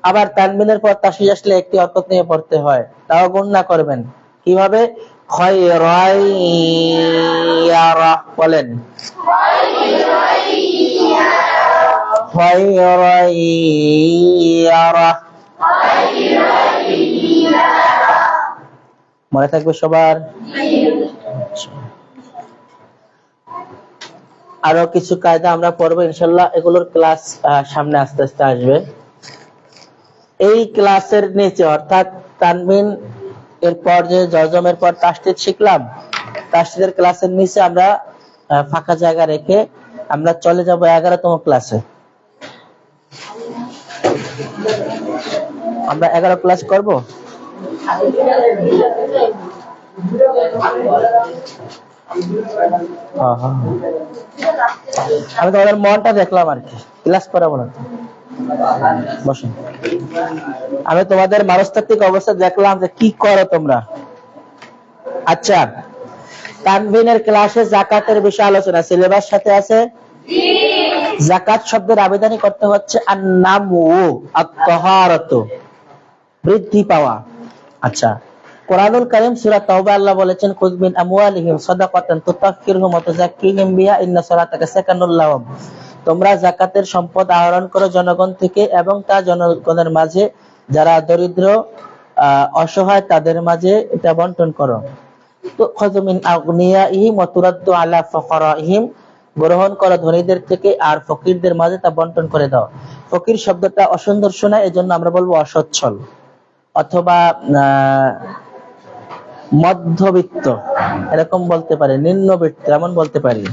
আবার তানবিনের পর তাসদিদ আসলে একটি হরকত নিয়ে পড়তে হয়, তাও গুণনা করবেন। কিভাবে? খয়রাইয়ারা, বলেন খয়রাইয়ারা। মনে থাকবে সবার? আরো কিছু কায়দা আমরা পড়বো ইনশাল্লাহ, এগুলোর ক্লাস সামনে আস্তে আস্তে আসবে। এই ক্লাসের নিচে অর্থাৎ তানবিন এরপর যে জজমের পর তাসদিদ শিখলাম, তাসদিদের ক্লাসের নিচে আমরা ফাঁকা জায়গা রেখে আমরা চলে যাব 11তম ক্লাসে। আমরা 11 ক্লাস করব। আমি তোমাদের মনটা দেখলাম আর কি, ক্লাস করাবো না। বসুন, আমি তোমাদের মনস্তাত্ত্বিক অবস্থা দেখলাম যে কি করো তোমরা। আচ্ছা, তানবিনের ক্লাসে যাকাতের বিষয় আলোচনা সিলেবাস সাথে আছে। যাকাত শব্দের আবেদনই করতে হচ্ছে আন-নামু আত-তাহারাতু, বৃদ্ধি পাওয়া। আচ্ছা, কোরআনুল কারীম সূরা তাওবা আল্লাহ বলেছেন খুয মিন আমওয়ালিহিম সাদাকাতান তুতাহহিরুহুম ওয়া তুযাক্কিহিম বিহা ইন্না সালাতাকা সাকানুল লাহুম। তোমরা যাকাতের সম্পদ আহরণ করো জনগণ থেকে এবং তা জনগণের মাঝে যারা দরিদ্র অসহায় তাদের মাঝে এটা বন্টন করো। তো খুয মিন আগনিয়াইহিম ওয়া তুরাদ্দু আলা ফুকারাইহিম, গ্রহণ করো ধনীদের থেকে আর ফকিরদের মাঝে তা বন্টন করে দাও। ফকির শব্দটা অসুন্দর শোনায়, এজন্য আমরা বলবো অসচ্ছল অথবা মধ্যবিত্ত এরকম বলতে পারি, নিম্নবিত্ত এমন বলতে পারি।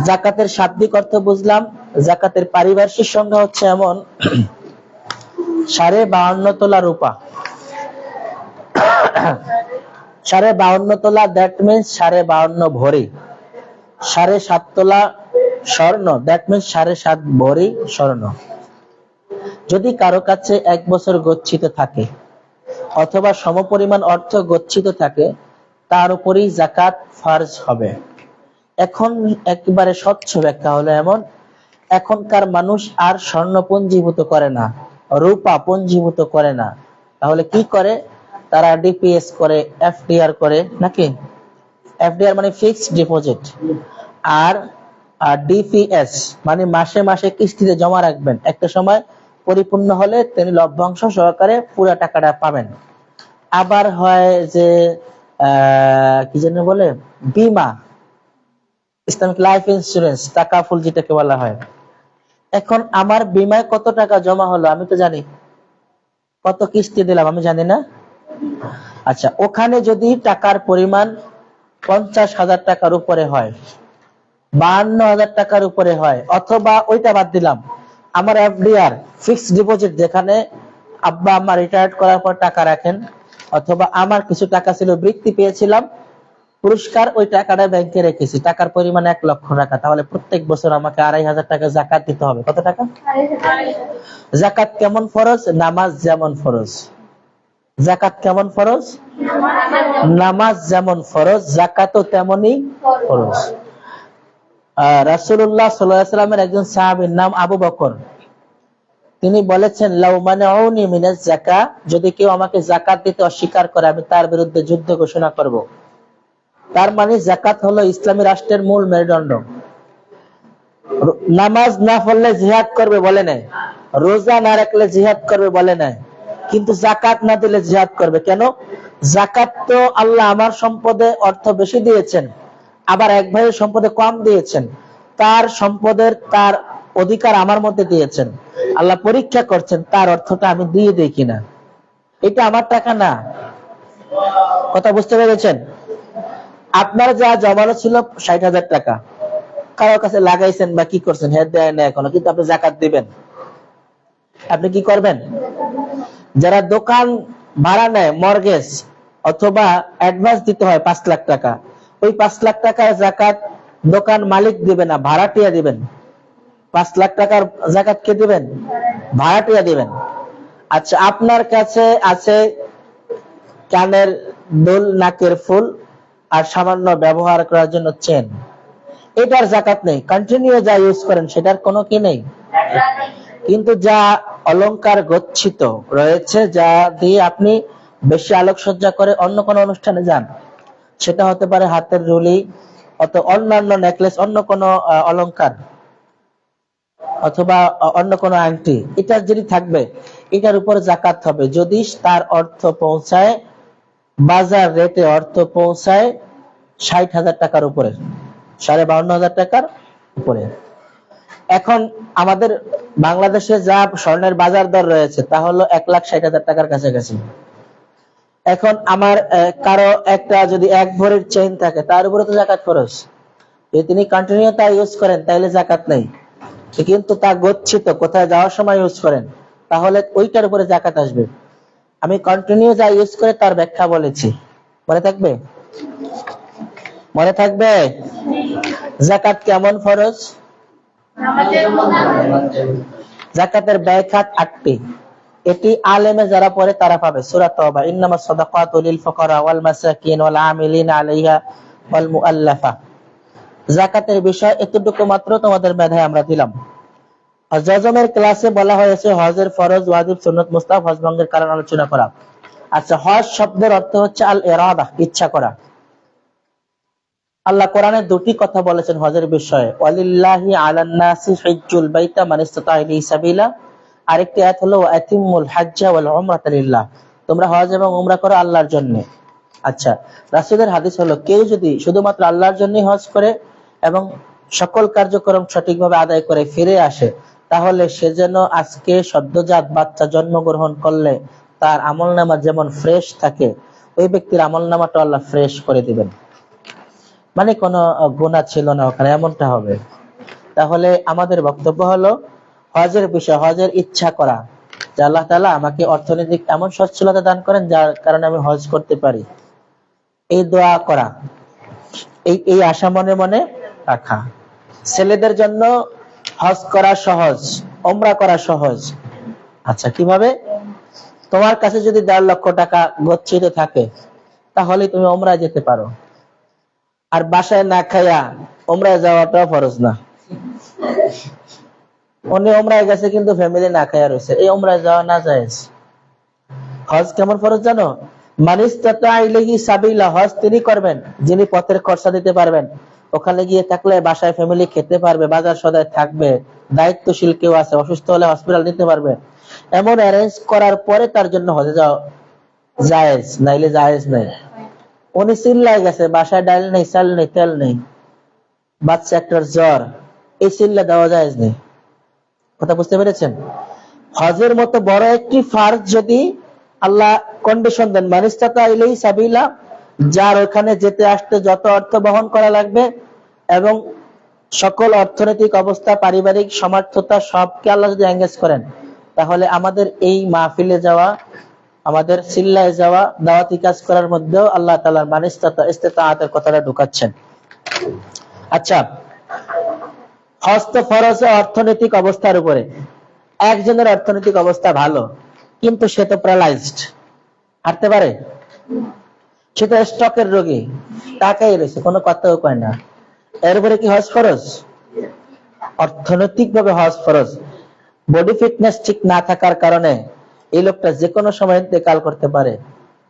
যাকাতের শাব্দিক অর্থ বুঝলাম। যাকাতের পারিভাষিক সংজ্ঞা হচ্ছে এমন: 52.5 তোলা রূপা। 52.5 তোলা দ্যাট মিন্স 52.5 ভরি। 7.5 তোলা স্বর্ণ দ্যাট মিন্স 7.5 ভরি স্বর্ণ। যদি কারো কাছে 1 বছর গচ্ছিত থাকে অথবা সমপরিমাণ অর্থ গচ্ছিত থাকে, তার উপরই যাকাত ফরজ হবে। এখন একেবারে স্বচ্ছ ব্যাখ্যা হলো এমন: এখনকার মানুষ আর স্বর্ণ পঞ্জীভূত করে না, রূপা পঞ্জীভূত করে না। তাহলে কি করে? তারা ডিপিএস করে, এফডিআর করে, নাকি? এফডিআর মানে ফিক্সড ডিপোজিট, আর ডিপিএস মানে মাসে মাসে কিস্তিতে জমা রাখবেন। একটা সময় পরিপূর্ণ হলে তিনি লভ্যাংশ সহকারে পুরো টাকাটা পাবেন। আবার হয় যে কি যেন বলে, বীমা, ইসলামিক লাইফ ইন্স্যুরেন্স, তাকাফুল যেটাকে বলা হয়। এখন আমার বীমায় কত টাকা জমা হলো আমি তো জানি, কত কিস্তি দিলাম আমি জানি না। আচ্ছা, ওখানে যদি টাকার পরিমাণ 50,000 টাকার উপরে হয়, 52,000 টাকার উপরে হয়, অথবা ওইটা বাদ দিলাম, আমার এফডিআর ফিক্সড ডিপোজিট যেখানে আব্বা আম্মা রিটায়ার্ড করার পর টাকা রাখেন, অথবা আমার কিছু টাকা ছিল বৃত্তি পেয়েছিলাম পুরস্কার, ওই টাকাটা ব্যাংকে রেখেছি, টাকার পরিমাণ 1 লক্ষ টাকা, তাহলে প্রত্যেক বছর আমাকে 2,500 টাকা যাকাত দিতে হবে। কত টাকা? যাকাত কেমন ফরজ? নামাজ যেমন ফরজ। যাকাত কেমন ফরজ? নামাজ যেমন ফরজ, যাকাতও তেমনি ফরজ। রাসূলুল্লাহ সাল্লাল্লাহু আলাইহি ওয়াসাল্লামের একজন সাহাবীর নাম আবু বকর, তিনি বলেছেন, লাউ মানাউনি মিনাজ যাকাত, যদি কেউ আমাকে যাকাত দিতে অস্বীকার করে আমি তার বিরুদ্ধে যুদ্ধ ঘোষণা করব। তার মানে যাকাত হলো ইসলামী রাষ্ট্রের মূল মেরুদণ্ড। নামাজ না পড়লে জিহাদ করবে বলে নাই, রোজা না রাখলে জিহাদ করবে বলে নাই, কিন্তু যাকাত না দিলে জিহাদ করবে কেন? যাকাত তো আল্লাহ আমার সম্পদে অর্থ বেশি দিয়েছেন, আবার এক ভাইয়ের সম্পদে কম দিয়েছেন, তার সম্পদের তার অধিকার আমার মধ্যে দিয়েছেন। আল্লাহ পরীক্ষা করছেন তার অর্থটা আমি দিয়ে দেই কিনা। এটা আমার টাকা না। কথা বুঝতে পেরেছেন? আপনার যা জমানো ছিল 60,000 টাকা, কারোর কাছে লাগাইছেন বা কি করছেন, হ্যাঁ দেয় না এখনো, কিন্তু আপনি যাকাত দিবেন। আপনি কি করবেন? যারা দোকান ভাড়া নেয়, মর্গেজ অথবা অ্যাডভান্স দিতে হয় 5 লাখ টাকা, ওই 5 লাখ টাকার যাকাত দোকান মালিক দিবে না, ভাড়াটিয়া দিবেন। 5 লাখ টাকার যাকাত কে দিবেন? ভাড়াটিয়া দিবেন। আচ্ছা, আপনার কাছে আছে কানের দুল, নাকের ফুল আর সামান্য ব্যবহার করার জন্য চেন, এটার যাকাত নেই, কন্টিনিউ যা ইউজ করেন সেটার কোনো কি নেই। কিন্তু যা অলংকার গচ্ছিত রয়েছে, যা দিয়ে আপনি বেশি আলোকসজ্জা করে অন্য কোনো অনুষ্ঠানে যান, সেটা হতে পারে হাতের রুলি অথবা অন্যান্য নেকলেস, অন্য কোনো অলংকার অথবা অন্য কোনো আংটি, এটা যদি থাকবে এটার উপর যাকাত হবে যদি তার অর্থ পৌঁছায়, বাজার রেটে অর্থ পৌঁছায় 60,000 টাকার উপরে, 52,500 টাকার উপরে। এখন আমাদের বাংলাদেশে যা স্বর্ণের বাজার দর রয়েছে তা হলো 1,60,000 টাকার কাছাকাছি। এখন আমার কারো একটা যদি 1 ভরির চেইন থাকে, তার উপরে তো যাকাত ফরজ। যদি তিনি কন্টিনিউ তা ইউজ করেন তাহলে যাকাত নেই, কিন্তু তা গচ্ছিত কোথায় যাওয়ার সময় ইউজ করেন তাহলে ওইটার উপরে যাকাত আসবে। আমি কন্টিনিউ যা ইউজ করে তার ব্যাখ্যা বলেছি, মনে থাকবে? মনে থাকবে? যাকাত কেমন ফরজ? যাকাতের ব্যয় খাত 8টি। এটি আলেমে যারা পড়ে তারা পাবে। সূরা তাওবা, ইন্নামাস সাদাকাতু লিল ফুকারা ওয়াল মাসাকিন ওয়াল আমিলিনা আলাইহা ওয়াল মুআল্লাফা। যাকাতের বিষয় এতটুকু মাত্র তোমাদের মেধায় আমরা দিলাম। হজমের ক্লাসে বলা হয়েছে হজের ফরজ, ওয়াজিব, সুন্নাত, মুস্তাহাব, হজ ভঙ্গের কারণ আলোচনা করা। আচ্ছা, হজ শব্দের অর্থ হচ্ছে আল ইরাদা, ইচ্ছা করা। আল্লাহ কোরআনে দুটি কথা বলেছেন হজের বিষয়ে, ওয়ালিল্লাহি আলান নাসি হিজ্জুল বাইতা মান ইসতাতা ইলাইহি সাবিলা। আরেকটি আয়াত হলো আতিমুল হাজ্জা ওয়াল উমরাতা লিল্লাহ, তোমরা হজ এবং উমরা করো আল্লাহর জন্য। আচ্ছা, রাসূলের হাদিস হলো কেউ যদি শুধুমাত্র আল্লাহর জন্য হজ করে এবং সকল কার্যক্রম সঠিকভাবে আদায় করে ফিরে আসে, তাহলে সে যেন আজকে সদ্যজাত বাচ্চা জন্মগ্রহণ করলে তার আমলনামা যেমন ফ্রেশ থাকে, ওই ব্যক্তির আমলনামাটা আল্লাহ ফ্রেশ করে দিবেন। মানে কোনো গুনাহ ছিল না ওখানে, এমনটা হবে। তাহলে আমাদের বক্তব্য হলো হজের বিষয়, হজের ইচ্ছা করা যে আল্লাহ তাআলা আমাকে অর্থনৈতিক এমন সচ্ছলতা দান করেন যার কারণে আমি হজ করতে পারি, এই দোয়া করা, এই আশা মনে মনে রাখা। ছেলেদের জন্য হজ করা সহজ, উমরা করা সহজ। আচ্ছা, কিভাবে? তোমার কাছে যদি 1.5 লক্ষ টাকা গচ্ছিত থাকে তাহলে তুমি উমরায় যেতে পারো। আর বাসায় না খাইয়া উমরায় যাওয়াটাও ফরজ না। উনি উমরায় গেছে কিন্তু ফ্যামিলি না খাইয়া রয়েছে, এই উমরায় যাওয়া না জায়েজ। হজ কেমন ফরজ জানো? মান ইসতাতা ইলাইহি সাবিলা, হজ তিনি করবেন যিনি পথের খরচা দিতে পারবেন। ওখানে গিয়ে থাকলে বাসায় ফ্যামিলি খেতে পারবে, বাজার সদাই থাকবে, দায়িত্বশীল কেউ আছে, অসুস্থ হলে হসপিটাল নিতে পারবে, এমন অ্যারেঞ্জ করার পরে তার জন্য হজে যাওয়া জায়েজ, নাইলে জায়েজ নাই। উনি চিল্লাই গেছে, বাসায় ডাল নেই, চাল নেই, তেল নেই, বাচ্চা একটার জ্বর, এই চিল্লা দেওয়া জায়েজ নেই। কথা বুঝতে পেরেছেন? হজের মতো বড় একটি ফরজ যদি আল্লাহ কন্ডিশন দেন, মান ইসতাতা ইলাইহি সাবিলা, যার ওখানে যেতে আসতে যত অর্থ বহন করা লাগবে এবং সকল অর্থনৈতিক অবস্থা, পারিবারিক সামর্থ্যতা সবকে আল্লাহ যদি এঙ্গেজ করেন, তাহলে আমাদের এই মাহফিলে যাওয়া, আমাদের সিল্লায় যাওয়া, দাওয়াতি কাজ করার মধ্যেও আল্লাহ তাআলার মান ইসতাতাআতের কথাটা ঢুকাচ্ছেন। আচ্ছা, হজ তো ফরজ অর্থনৈতিক অবস্থার উপরে। একজনের অর্থনৈতিক অবস্থা ভালো কিন্তু সে তো প্যারালাইজড, হাঁটতে পারে, সে তো স্ট্রোকের রোগী, টাকাই রয়েছে, কোনো কথাও কয় না, এর উপরে কি হজ ফরজ? অর্থনৈতিক ভাবে হজ ফরজ। বডি ফিটনেস ঠিক না থাকার কারণে এই লোকটা যে কোনো সময় ইন্তেকাল করতে পারে,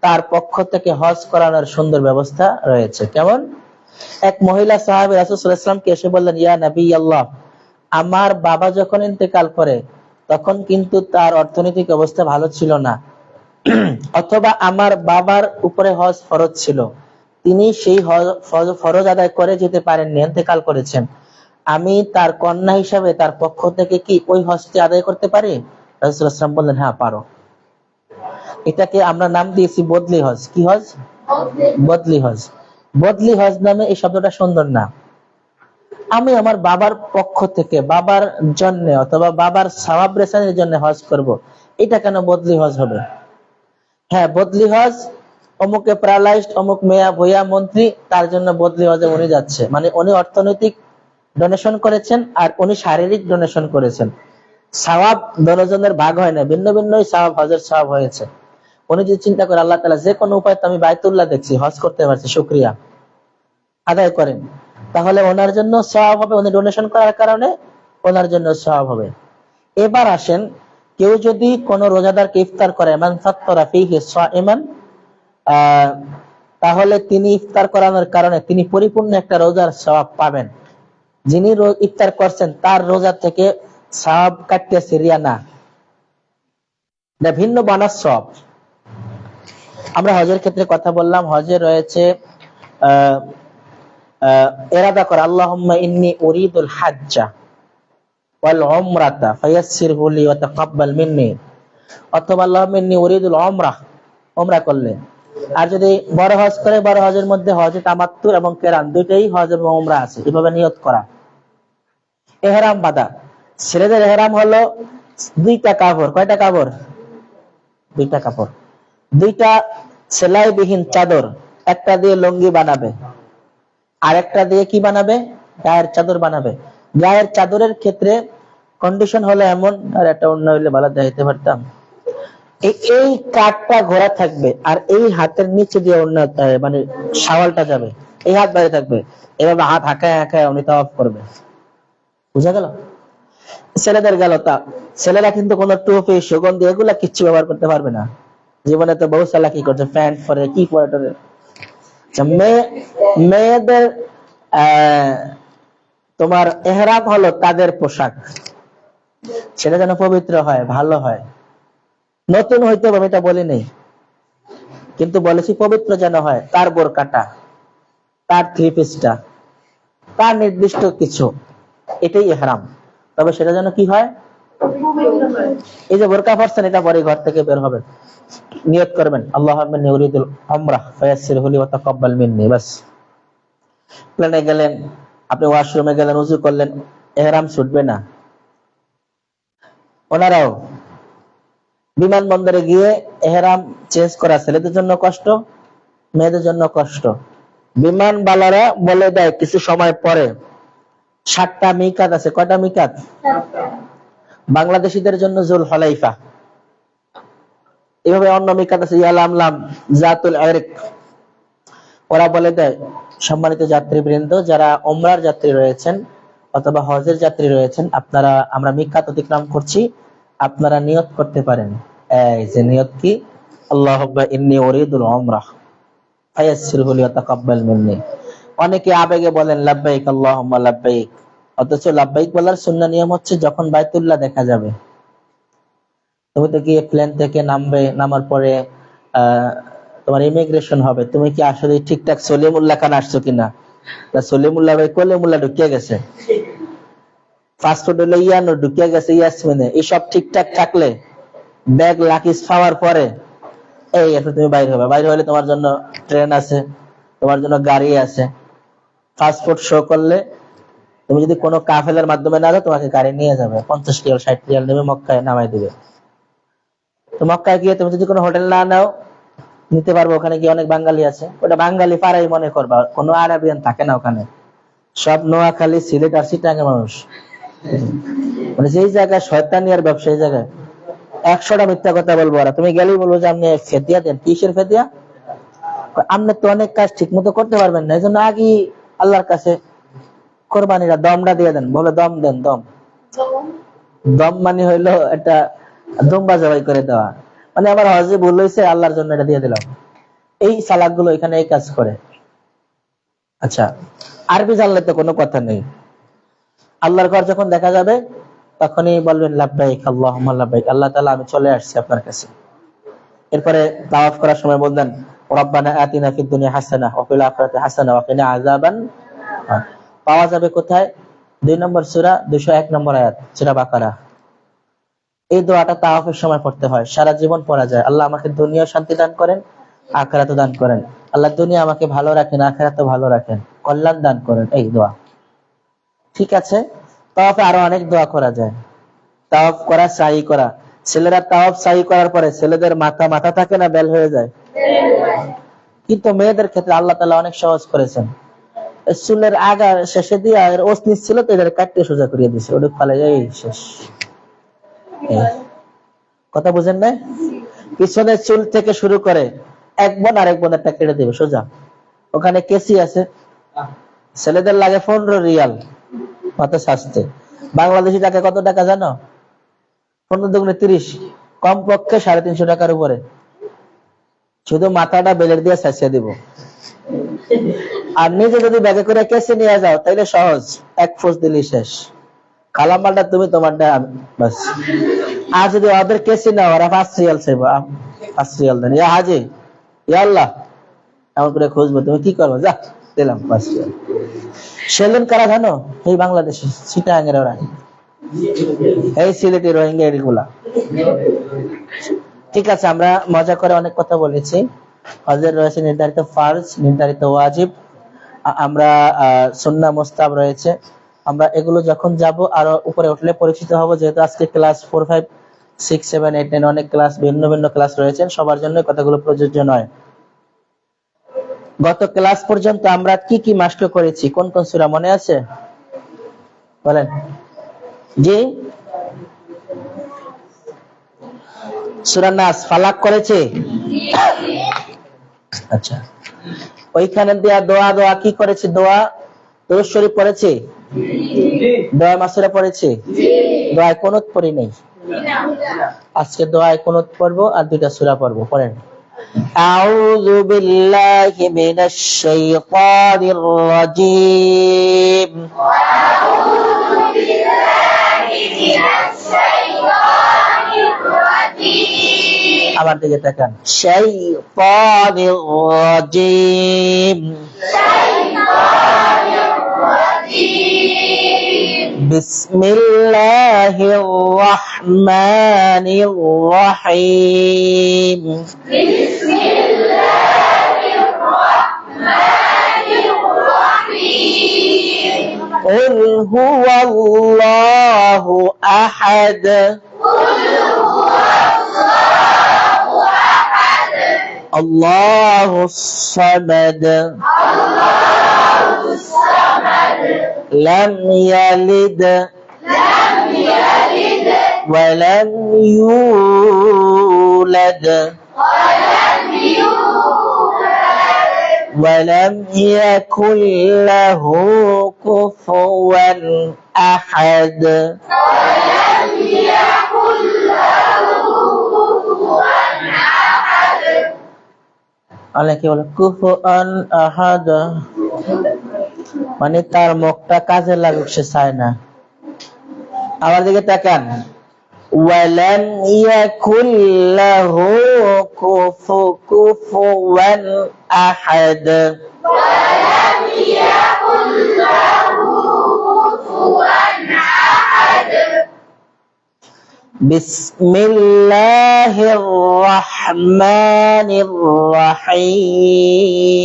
তার পক্ষ থেকে হজ করানোর সুন্দর ব্যবস্থা রয়েছে। কেমন? এক মহিলা সাহাবী রাসূল সাল্লাল্লাহু আলাইহি ওয়াসাল্লামকে এসে বললেন, ইয়া নবী আল্লাহ, আমার বাবা যখন ইন্তেকাল করে তখন কিন্তু তার অর্থনৈতিক অবস্থা ভালো ছিল না, অথবা আমার বাবার উপরে হজ ফরজ ছিল, তিনি সেই ফরজ আদায় করে যেতে পারেননি, ইন্তেকাল করেছেন, আমি তার কন্যা হিসাবে তার পক্ষ থেকে কি ওই হজটি আদায় করতে পারি? রাসূল সাল্লাল্লাহু আলাইহি ওয়াসাল্লাম বললেন, হ্যাঁ পারো। এটাকে আমরা নাম দিয়েছি বদলি হজ। কি হজ? বদলি হজ। বদলি হজ নামে এই শব্দটা সুন্দর না। আমি আমার বাবার পক্ষ থেকে বাবার জন্য অথবা বাবার সওয়াব রেসানির জন্য হজ করব, এটা কেন বদলি হজ হবে? হ্যাঁ, বদলি হজ অমুকে প্যারালাইজড, অমুক মেয়া ভইয়া মন্ত্রী, তার জন্য বদলি হজে উনি যাচ্ছে, মানে উনি অর্থনৈতিক ডোনেশন করেছেন আর উনি শারীরিক ডোনেশন করেছেন। সওয়াব দনজনের ভাগ হয় না, ভিন্ন ভিন্নই সওয়াব, হজের সওয়াব হয়েছে। উনি যদি চিন্তা করে আল্লাহ তাআলা যে কোনো উপায় তো আমি বাইতুল্লাহ দেখছি, হজ করতে পারছি, শুকরিয়া আদায় করেন, তাহলে ওনার জন্য সওয়াব হবে, উনি ডোনেশন করার কারণে ওনার জন্য সওয়াব হবে। এবার আসেন, কেউ যদি কোন রোজাদারকে ইফতার করে, মান ফাত্তারা ফীহি সাইমান, তাহলে তিনি ইফতার করানোর কারণে তিনি পরিপূর্ণ একটা রোজার সওয়াব পাবেন। যিনি ইফতার করছেন তার রোজা থেকে সওয়াব কাটতেছে, রিয়া না, ভিন্ন বানাস সওয়াব। আমরা হজের ক্ষেত্রে কথা বললাম, হজে রয়েছে ইরাদা করা, আল্লাহুম্মা ইন্নী উরিদুল হাজ্জা ওয়াল উমরাতা ফায়াসসিরহু লি ওয়া তাকাব্বাল মিন্নি, অথবা আল্লাহুম্মা ইন্নী উরিদুল উমরাহ, উমরা করলেন। আর যদি বড় হজ করে, বড় হজের মধ্যে হজে তামাত্তু এবং কিরান দুইটাই হজ এবং উমরা আছে, এভাবে নিয়ত করা। ইহরাম বাঁধা, ছেলেদের ইহরাম হলো 2টা কাপড়। কয়টা কাপড়? 2টা কাপড়, 2টা সেলাইবিহীন চাদর, একটা দিয়ে লুঙ্গি বানাবে আর একটা দিয়ে কি বানাবে? গায়ের চাদর বানাবে। গায়ের চাদরের ক্ষেত্রে কন্ডিশন হলো এমন, আর একটা অন্য হইলে ভালো দেখাইতে পারতাম, এই কাঠটা ঘোরা থাকবে আর এই হাতের নিচে দিয়ে অন্য মানে শাওয়ালটা যাবে, এই হাত বাইরে থাকবে, এভাবে হাত হাঁকায় হাঁকায় উনি তাওয়াফ করবে। বুঝা গেল? ছেলেদের গেল, তা ছেলেরা কিন্তু কোনো টুপি, সুগন্ধি এগুলা কিচ্ছু ব্যবহার করতে পারবে না। জীবনে তো বহু চালাকি করছে, প্যান্ট পরে কি পরে টরে। আচ্ছা, মেয়েদের তোমার এহরাম হলো তাদের পোশাক, সেটা যেন পবিত্র হয়, ভালো হয়। নতুন হইতে হবে এটা বলি নেই, কিন্তু বলেছি পবিত্র যেন হয়। তার বোরকাটা, তার থ্রি পিসটা, তার নির্দিষ্ট কিছু, এটাই ইহরাম। তবে সেটা যেন কি হয়, এই যে বোরকা পরছেন এটা পরে ঘর থেকে বের হবে, নিয়ত করবেন আল্লাহুম্মা ইন্নী উরিদুল উমরাহ ফায়াসসিরহু লি ওয়া তাকাব্বাল মিন্নি, বাস। প্লেনে গেলেন, আপনি ওয়াশরুমে গেলেন, ওযু করলেন, ইহরাম ছুটবে না। ওনারাও বিমানবন্দরে গিয়ে ইহরাম চেঞ্জ করা ছেলেদের জন্য কষ্ট, মেয়েদের জন্য কষ্ট। বিমানবালারা বলে দেয় কিছু সময় পরে 7টা মিকাত আছে। কয়টা মিকাত? বাংলাদেশীদের জন্য জুল হলাইফা, এভাবে অন্য মিকাত আছে ইয়ালামলাম, জাতুল ইরক। ওরা বলে দেয় সম্মানিত যাত্রীবৃন্দ, যারা ওমরার যাত্রী রয়েছেন অথবা হজের যাত্রী রয়েছেন, আপনারা আমরা মিকাত অতিক্রম করছি, আপনারা নিয়ত করতে পারেন। এই যে নিয়ত কি, আল্লাহুম্মা ইন্নী উরিদুল উমরাহ ফায়াসসিরহু লি ওয়া তাকাব্বাল মিন্নি। অনেকে আবেগে বলেন লাব্বাইক আল্লাহুম্মা লাব্বাইক, অথচ লাব্বাইক বলার সুন্নাহ নিয়ম হচ্ছে যখন বাইতুল্লাহ দেখা যাবে। তুমি তো গিয়ে প্লেন থেকে নামবে, নামার পরে তোমার ইমিগ্রেশন হবে, তুমি কি আসলে ঠিকঠাক সলিমুল্লাহ খান আসছো কিনা, না সলিমুল্লাহ ভাই কলিমুল্লাহ ঢুকিয়ে গেছে, পাসপোর্ট হলো ইয়ানো ঢুকিয়ে গেছে ইয়াসমিনে, এইসব ঠিকঠাক থাকলে ব্যাগ লাকিজ পাওয়ার পরে এই এখন তুমি বাইরে হবে। বাইরে হলে তোমার জন্য ট্রেন আছে, তোমার জন্য গাড়ি আছে। পাসপোর্ট শো করলে তুমি যদি কোনো কাফেলার মাধ্যমে না যাও, তোমাকে গাড়ি নিয়ে যাবে, 50 রিয়াল 60 রিয়াল নেবে, মক্কায় নামাই দিবে। তো মক্কায় গিয়ে তুমি যদি কোনো হোটেল না নাও, নিতে পারবো, ওখানে গিয়ে অনেক বাঙালি আছে, ওটা বাঙালি পাড়াই মনে করবা, কোনো আরাবিয়ান থাকে না ওখানে, সব নোয়াখালী সিলেট আর চিটাগাং মানুষ। মানে যেই জায়গায় শয়তানি আর ব্যবসা, এই জায়গায় 100টা মিথ্যা কথা বলবো। ওরা তুমি গেলেই বলবো যে আপনি ফেতিয়া দেন। কিসের ফেতিয়া? আপনি তো অনেক কাজ ঠিক মতো করতে পারবেন না, এই জন্য আগে আল্লাহর কাছে কোরবানিরা দমটা দিয়ে দেন। বলে দম দেন। দম দম মানে হইলো একটা দুম্বা জবাই করে দেওয়া, মানে আমার হজে ভুল হয়েছে, আল্লাহর জন্য এটা দিয়ে দিলাম। এই সালাদ গুলো এখানে এই কাজ করে। আচ্ছা, আরবি জানলে তো কোনো কথা নেই। আল্লাহর ঘর যখন দেখা যাবে তখনই বলবেন লাব্বাইক আল্লাহুম্মা লাব্বাইক, আল্লাহ তাআলা আমি চলে আসছি আপনার কাছে। এরপরে তাওয়াফ করার সময় বলবেন রব্বানা আতিনা ফিদ দুনিয়া হাসানাহ ওয়া ফিল আখিরাতি হাসানাহ ওয়া কিনা আযাবান। পাওয়া যাবে কোথায়? 2 নম্বর সূরা 201 নম্বর আয়াত, সূরা বাকারা। এই দোয়াটা তাওয়াফের সময় পড়তে হয়, সারা জীবন পড়া যায়। আল্লাহ আমাকে দুনিয়া শান্তি দান করেন, আখিরাতও দান করেন। আল্লাহ দুনিয়া আমাকে ভালো রাখেন, আখিরাতও ভালো রাখেন, কল্যাণ দান করেন, এই দোয়া। ঠিক আছে, তাওয়াফে আরো অনেক দোয়া করা যায়। তাওয়াফ করা, সাই করা। ছেলেরা তাওয়াফ সাই করার পরে ছেলেদের মাথা থাকে না, বেল হয়ে যায়। কিন্তু মেয়েদের ক্ষেত্রে আল্লাহ তাআলা অনেক সহজ করেছেন। চুলের আগা শেষে দিয়ে এর ওসনিস ছিল তো, এদের কাটতে সোজা করিয়ে দিয়েছে, ওটা ফালে যায়, শেষ। কথা বুঝেন না? পিছনের চুল থেকে শুরু করে এক বোন আরেক বোনেরটা কেটে দেবে সোজা। ওখানে কেসি আছে। ছেলেদের লাগে 15 রিয়াল মাথা সাজতে। বাংলাদেশি টাকা কত টাকা জানো? 15 দুগুণে 30, কমপক্ষে 350 টাকার উপরে। শুধু মাথাটা বেলের দিয়ে সাজিয়ে দিব। আর নিজে যদি ব্যাগে করে কেসে নিয়ে যাও তাহলে সহজ, এক ফোঁস দিলেই শেষ। কালামালটা তুমি, তোমারটা বাস। আর যদি ওদের কেসে নাও, ওরা 5 রিয়াল চাইবো, 5 রিয়াল দেন, ইয়া হাজি, ইয়া আল্লাহ, এমন করে খুঁজবো, তুমি কি করবো? যা দিলাম 5 রিয়াল। সেলুন কারা জানো? এই বাংলাদেশি চিটাগাঙ্গের ওরা, এই সিলেটি রোহিঙ্গা এগুলা। ঠিক আছে, আমরা মজা করে অনেক কথা বলেছি। হজের রয়েছে নির্ধারিত ফরজ, নির্ধারিত ওয়াজিব, আমরা সুন্নাহ মুস্তাহাব রয়েছে। আমরা এগুলো যখন যাব আরো উপরে উঠলে পরিচিত হব, যেহেতু আজকে ক্লাস 4, 5, 6, 7, 8, 9 অনেক ক্লাস, ভিন্ন ভিন্ন ক্লাস রয়েছে, সবার জন্য কথাগুলো প্রযোজ্য নয়। গত ক্লাস পর্যন্ত আমরা কি কি মাস্টার করেছি, কোন কোন সূরা মনে আছে বলেন? জি, সূরা নাস, ফালাক করেছে। আচ্ছা, ওইখানে দেয়া দোয়া কি করেছে? দোয়া দুরূদ শরীফ পড়েছে, দোয়া মাসুরা পড়েছে, দোয়া কুনুত পড়ি নাই। আজকে দোয়ায় কুনুত পড়বো আর দুইটা সূরা পড়বো। পড়েন। আউযু বিল্লাহি মিনাশ শাইতানির রাজীম। আমার দিকে তাকান। শাইতানির রাজীম। বিসমিল্লাহির রহমানির রহিম। قل هو الله أحد الله الصمد لم يلد ولم يولد ولم يكن له كفوا أحد অনেকে বলে কুফুয়ান আহাদ, মানে তার মুখটা কাজে লাগুক সে চায় না। আমার দিকে তাকান। ওয়ালাম ইয়াকুল লাহু কুফুয়ান আহাদ। বিসমিল্লাহির রহমানির রহিম।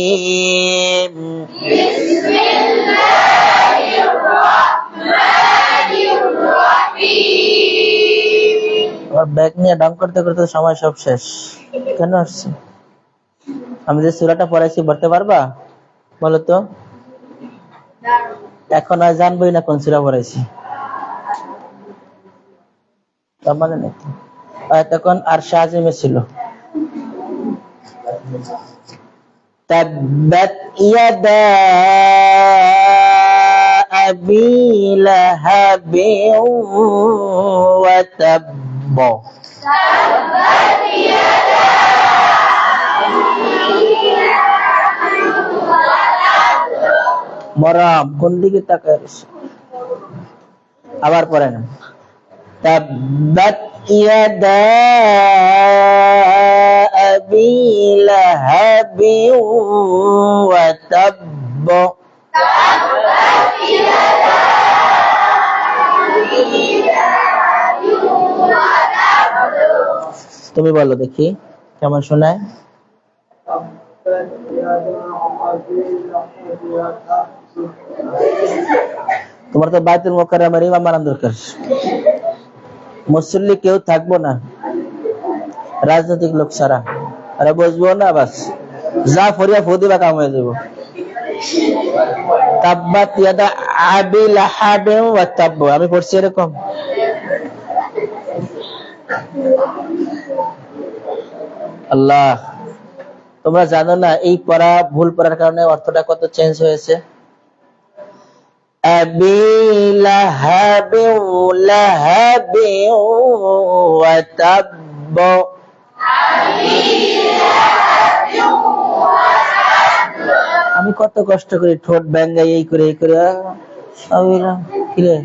ব্যাগ নিয়ে ডাউন করতে করতে সময় সব শেষ। কেন আসছে? আমি যে সূরাটা পড়াইছি পড়তে পারবা? বলো তো। এখন আর জানবোই না কোন সূরা পড়াইছি। মানে নাকি তখন আর শাহজিমে ছিল। তাব্বাত ইয়াদা আবি লাহাবিন ওয়া তাব্ব। মরাম কোন দিকে তাকায়? আবার পড়েন। তাব্বাত ইয়াদা আবি লাহাবিন ওয়া তাব্ব। তুমি বলো দেখি কেমন শোনায়। তোমার তো বাইতুল মুকাররমের ইমাম বানান দরকার। মুসল্লি কেউ থাকবো না, রাজনৈতিক লোক ছাড়া। আরে বুঝবো না, বাস যা ফরিয়া ফদিবা কাম হয়ে যাব। তাব্বাত ইয়াদা আবি লাহাবিন ওয়া তাব্ব। আমি পড়ছি এরকম। আল্লাহ, তোমরা জানো না এই পড়া ভুল পড়ার কারণে অর্থটা কত চেঞ্জ হয়েছে। আবি লাহাবিন ওয়া তাব্ব। আমি কত কষ্ট করি ঠোঁট ব্যাঙ্গাই এই করে কিরে,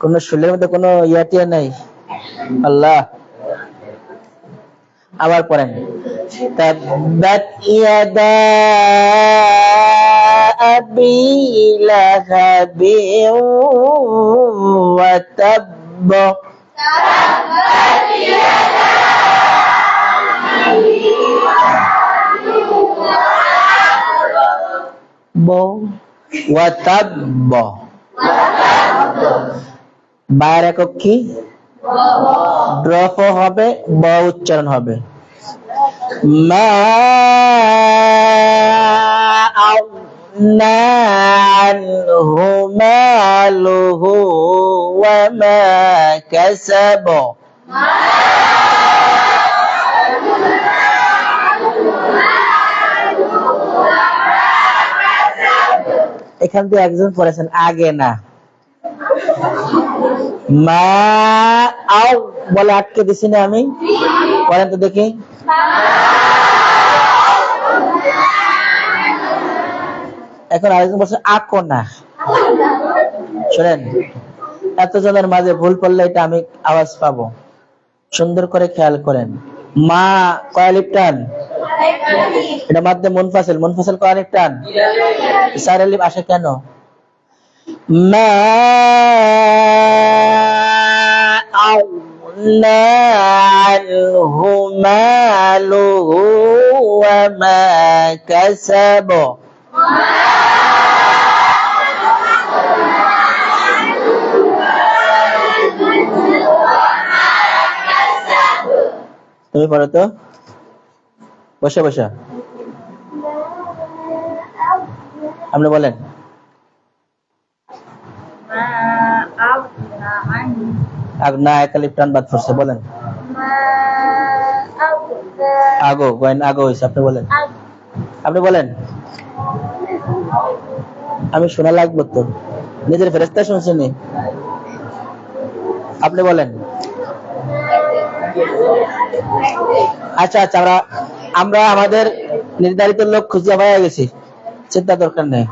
কোন শরীরের মধ্যে কোনো ইয়াটিয়া নাই। আল্লাহ, আবার পড়েন। তাব্বাত ইয়াদা আবি লাহাবিন ওয়া তাব্ব। ওয়া তাব্ব। বায়ের একক কি? ড্রপ হবে, ব উচ্চারণ হবে। মা আগনা আনহু মালুহু ওয়া মা কাসাব। এখান থেকে একজন পড়েছেন আগে না। মা আও বলে আটকে দিছি না আমি, বলেন তো দেখি। এখন আরেকজন বলছে আকো না। শোনেন, এতজনের মাঝে ভুল করলে এটা আমি আওয়াজ পাবো, সুন্দর করে খেয়াল করেন। মা কয় আলিফ টান? এটা মাধ্যমে মুনফাসিল, মুনফাসিল কয় আলিফ টান? 4 আলিফ আসে কেন? মা আউনা আনহু মালুহু ওয়া মা কাসাব। তুমি পড়ো তো, বসে বসে আপনি বলেন। আগনা একালিফ টান বাদ পড়ছে, বলেন। আগো গোয়েন আগো হইছে, আপনি বলেন। আপনি বলেন, আমি শোনা লাগবে তো, নিজের ফেরেশতা শুনছেন। আপনি বলেন। আচ্ছা আচ্ছা, আমরা আমাদের নির্ধারিত লোক খুঁজে পাওয়া গেছি, চিন্তা দরকার নেই।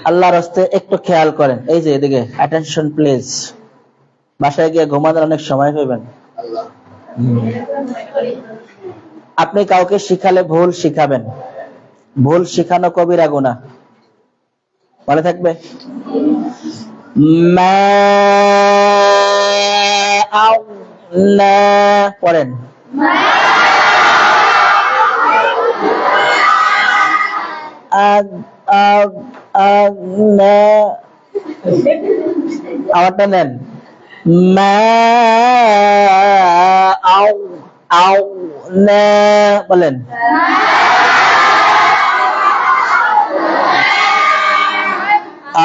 আল্লাহর রাস্তে একটু খেয়াল করেন। এই যে এদিকে অ্যাটেনশন প্লিজ। বাসায় গিয়ে ঘুমানোর অনেক সময় পাবেন। আপনি কাউকে শিখালে ভুল শিখাবেন, ভুল শিখানো কবিরা গুনাহ, মনে থাকবে। মা আউনা পড়েন। আওয়াজটা নেন। মা আউনা বলেন।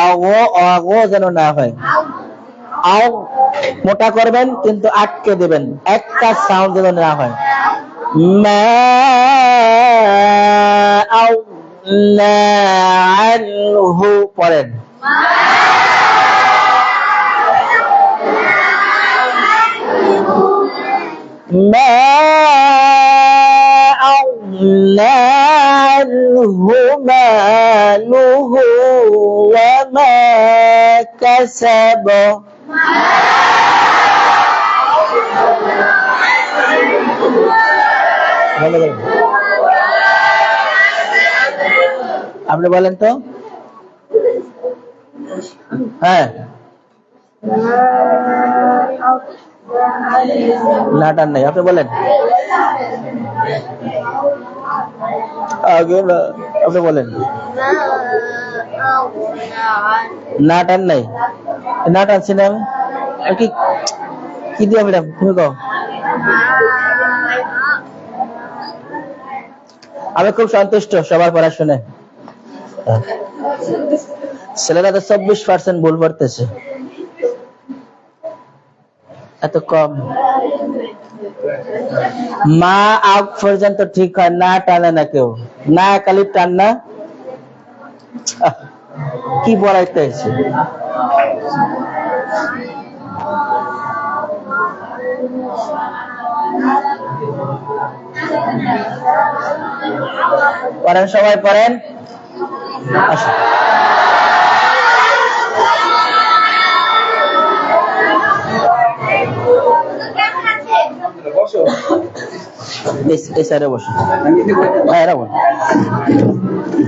আগো আগো যেন না হয়। আও মোটা করবেন কিন্তু আটকে দেবেন, একটা সাউন্ড যেন না হয়। মা আউনা আনহু পড়েন। মা আউনা আনহু মালুহু ওয়া মা কাসাব। আপনি বলেন তো। হ্যাঁ, নাটার নেই, আপনি বলেন। আগে না, আপনি বলেন। নাটার নাই, নাট আনছি না আমি। আর কি কি দিয়া ম্যাডাম, তুমি কও। আমি খুব সন্তুষ্ট সবার পড়াশোনায়। ছেলেরা তো 24% ভুল পড়তেছে, এত কম। মা আগ পর্যন্ত ঠিক হয় না, টানে না কেউ, না কালি টান না। কি পড়াইতে হয়েছে। পড়েন, সবাই পড়েন। আসো।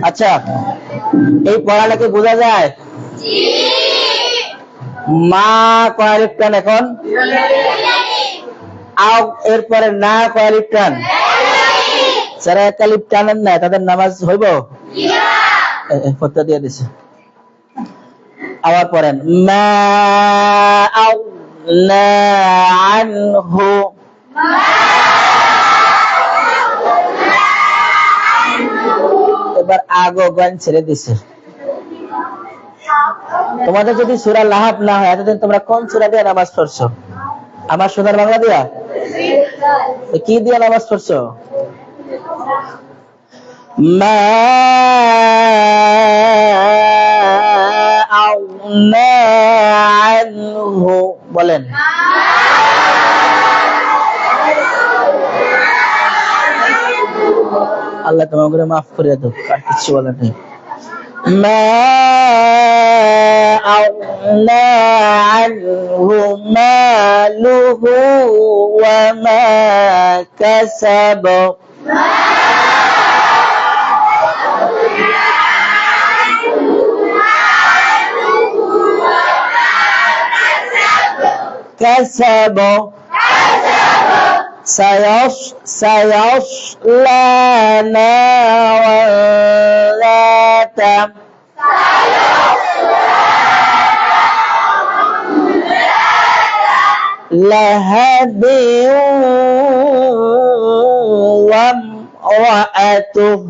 আচ্ছা, এই পড়ালেখা বোঝা যায়। মা কয় আলিফ টান এখন? আও এরপরে না কয় আলিফ টান? যারা এক আলিফ টানেন না তাদের নামাজ হইব? ফতোয়া দিয়ে দিছে। আবার পড়েন। মা আও না আনহু। এবার আগো গান ছেড়ে দিছে। তোমাদের যদি সূরা লাহাব না হয়, এতদিন তোমরা কোন সূরা দিয়ে নামাজ পড়ছো? আমার সোনার বাংলা দিয়া? কি দিয়া নামাজ পড়ছো? মা أغنى عنه বলেন আল্লাহ তোমাকে মাফ করে দাও আর কিছু বলার নেই ما أغنى عنه ماله وما كسب كسب سيصلى نارا ذات لهب وامرأته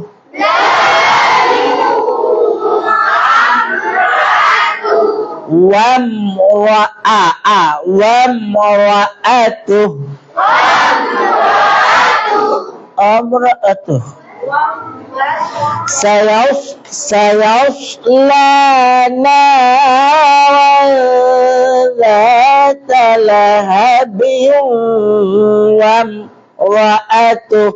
امرأته سيصلى نارا ذات لهب وامرأته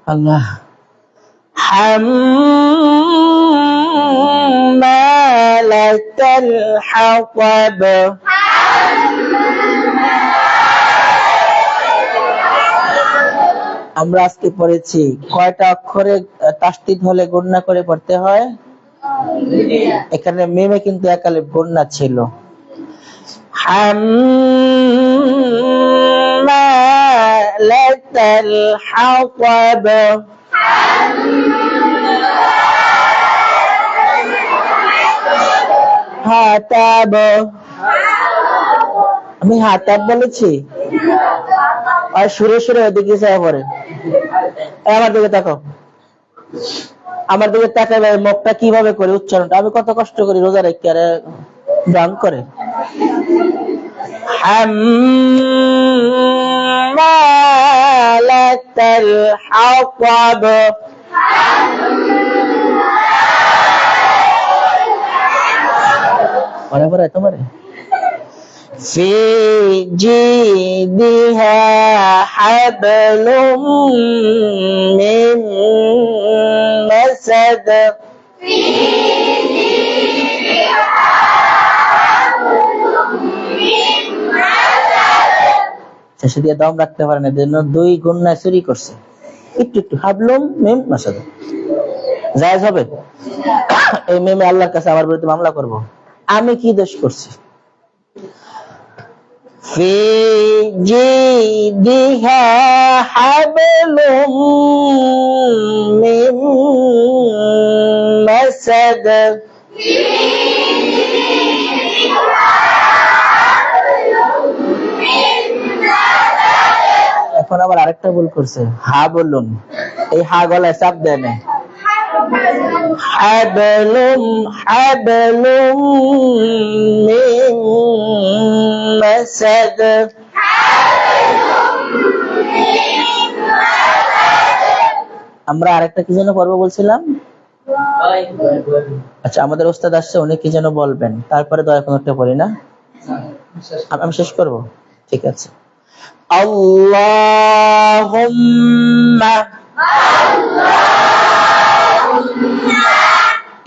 الله حمالة الحطب আমরা আজকে পড়েছি কয়টা অক্ষরে তাসদীদ হলে গুণনা করে পড়তে হয় এখানে মিমে কিন্তু একালে গুণনা ছিল হাম্মালাতাল হাতাব হাতাব আমি হাতাব বলেছি আর সুরে সুরে ওদিকে যায় পড়ে আমার দিকে তাকাও আমার দিকে তাকাবে মুখটা কিভাবে করে উচ্চারণটা আমি কত কষ্ট করি রোজা রেখে আরে ব্রাং করে হাম্মালাতাল হাতাব পরে পরে তোমারে في جيدها حبل من مسد শেষে দিয়ে দম রাখতে পারে না জন্য দুই গুণনা চুরি করছে একটু একটু হাবলুম মিম মাসাদ জায়েজ হবে এই মিমে আল্লাহর কাছে আমার বিরুদ্ধে মামলা করব আমি কি দোষ করছি في جيدها حبل من مسد এখন আবার আরেকটা ভুল করছে হাবলুন এই হা গলায় চাপ দেয় না حبل من مسد আমরা আরেকটা কি যেন পর্ব বলছিলাম আচ্ছা আমাদের ওস্তাদ আসছে উনি কি যেন বলবেন তারপরে দয়া করে একটা বলি না আমি শেষ করব ঠিক আছে আল্লাহুম্মা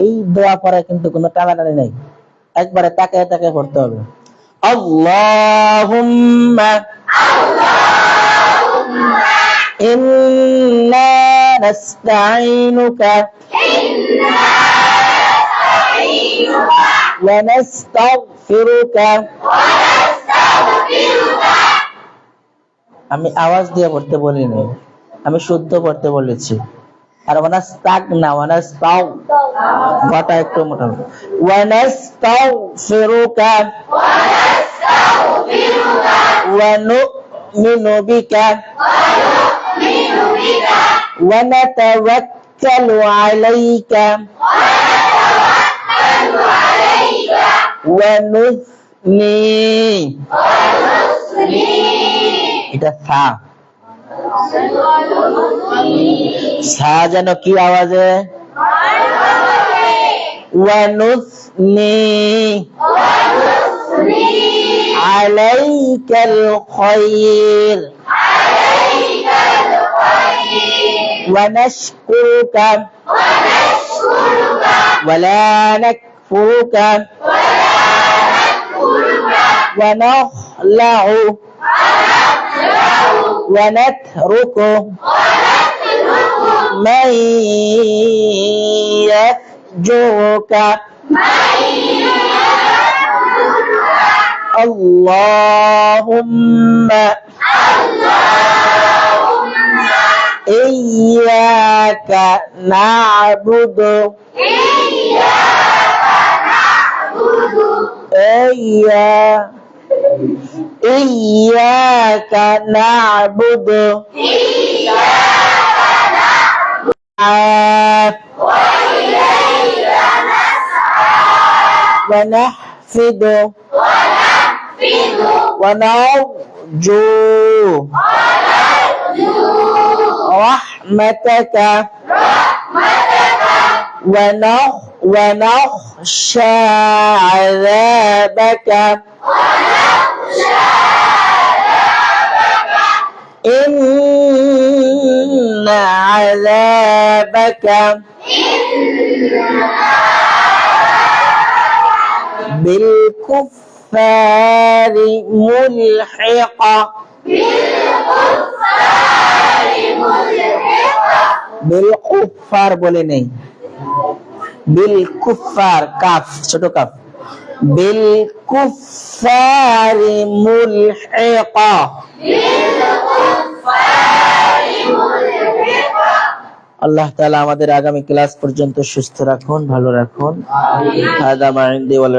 এই দোয়া পড়ায় কিন্তু কোনো টানাটানি নাই একবারে তাকায় তাকায় পড়তে হবে আল্লাহুম্মা ইন্না নাস্তাঈনুকা ওয়া নাস্তাগফিরুকা আমি আওয়াজ দিয়ে পড়তে বলিনি আমি শুদ্ধ পড়তে বলেছি আর ওয়ানাস্তাগনা ওয়ানাস্তাগ গটা একটু মোটা ওয়ানাস্তাগফিরুকা ওয়া নু'মিনু বিকা ওয়া নাতাওয়াক্কালু আলাইকা ওয়া নুসনি এটা সা। সা যেন কি আওয়াজে? ওয়ানুসনি আলাইকাল খায়র ওয়ানাশকুরুকা ওয়ালা নাকফুরুকা ওয়ানাখলাউ ওয়ানাতরুকু মান ইয়াফজুরুকা আল্লাহুম্মা ইয়্যাকা না'বুদু ইয়্যাকা না'বুদু ونحفظ ونرجو رحمتك ونخشى عذابك إن عذابك بالكفار ملحق بالكفار বলে নেই بالكفار কাফ ছোট কাফ بالكفار ملحق আল্লাহ তাআলা আমাদের আগামী ক্লাস পর্যন্ত সুস্থ রাখুন, ভালো রাখুন। আমিন। হাদা মা ইনদি ওয়াল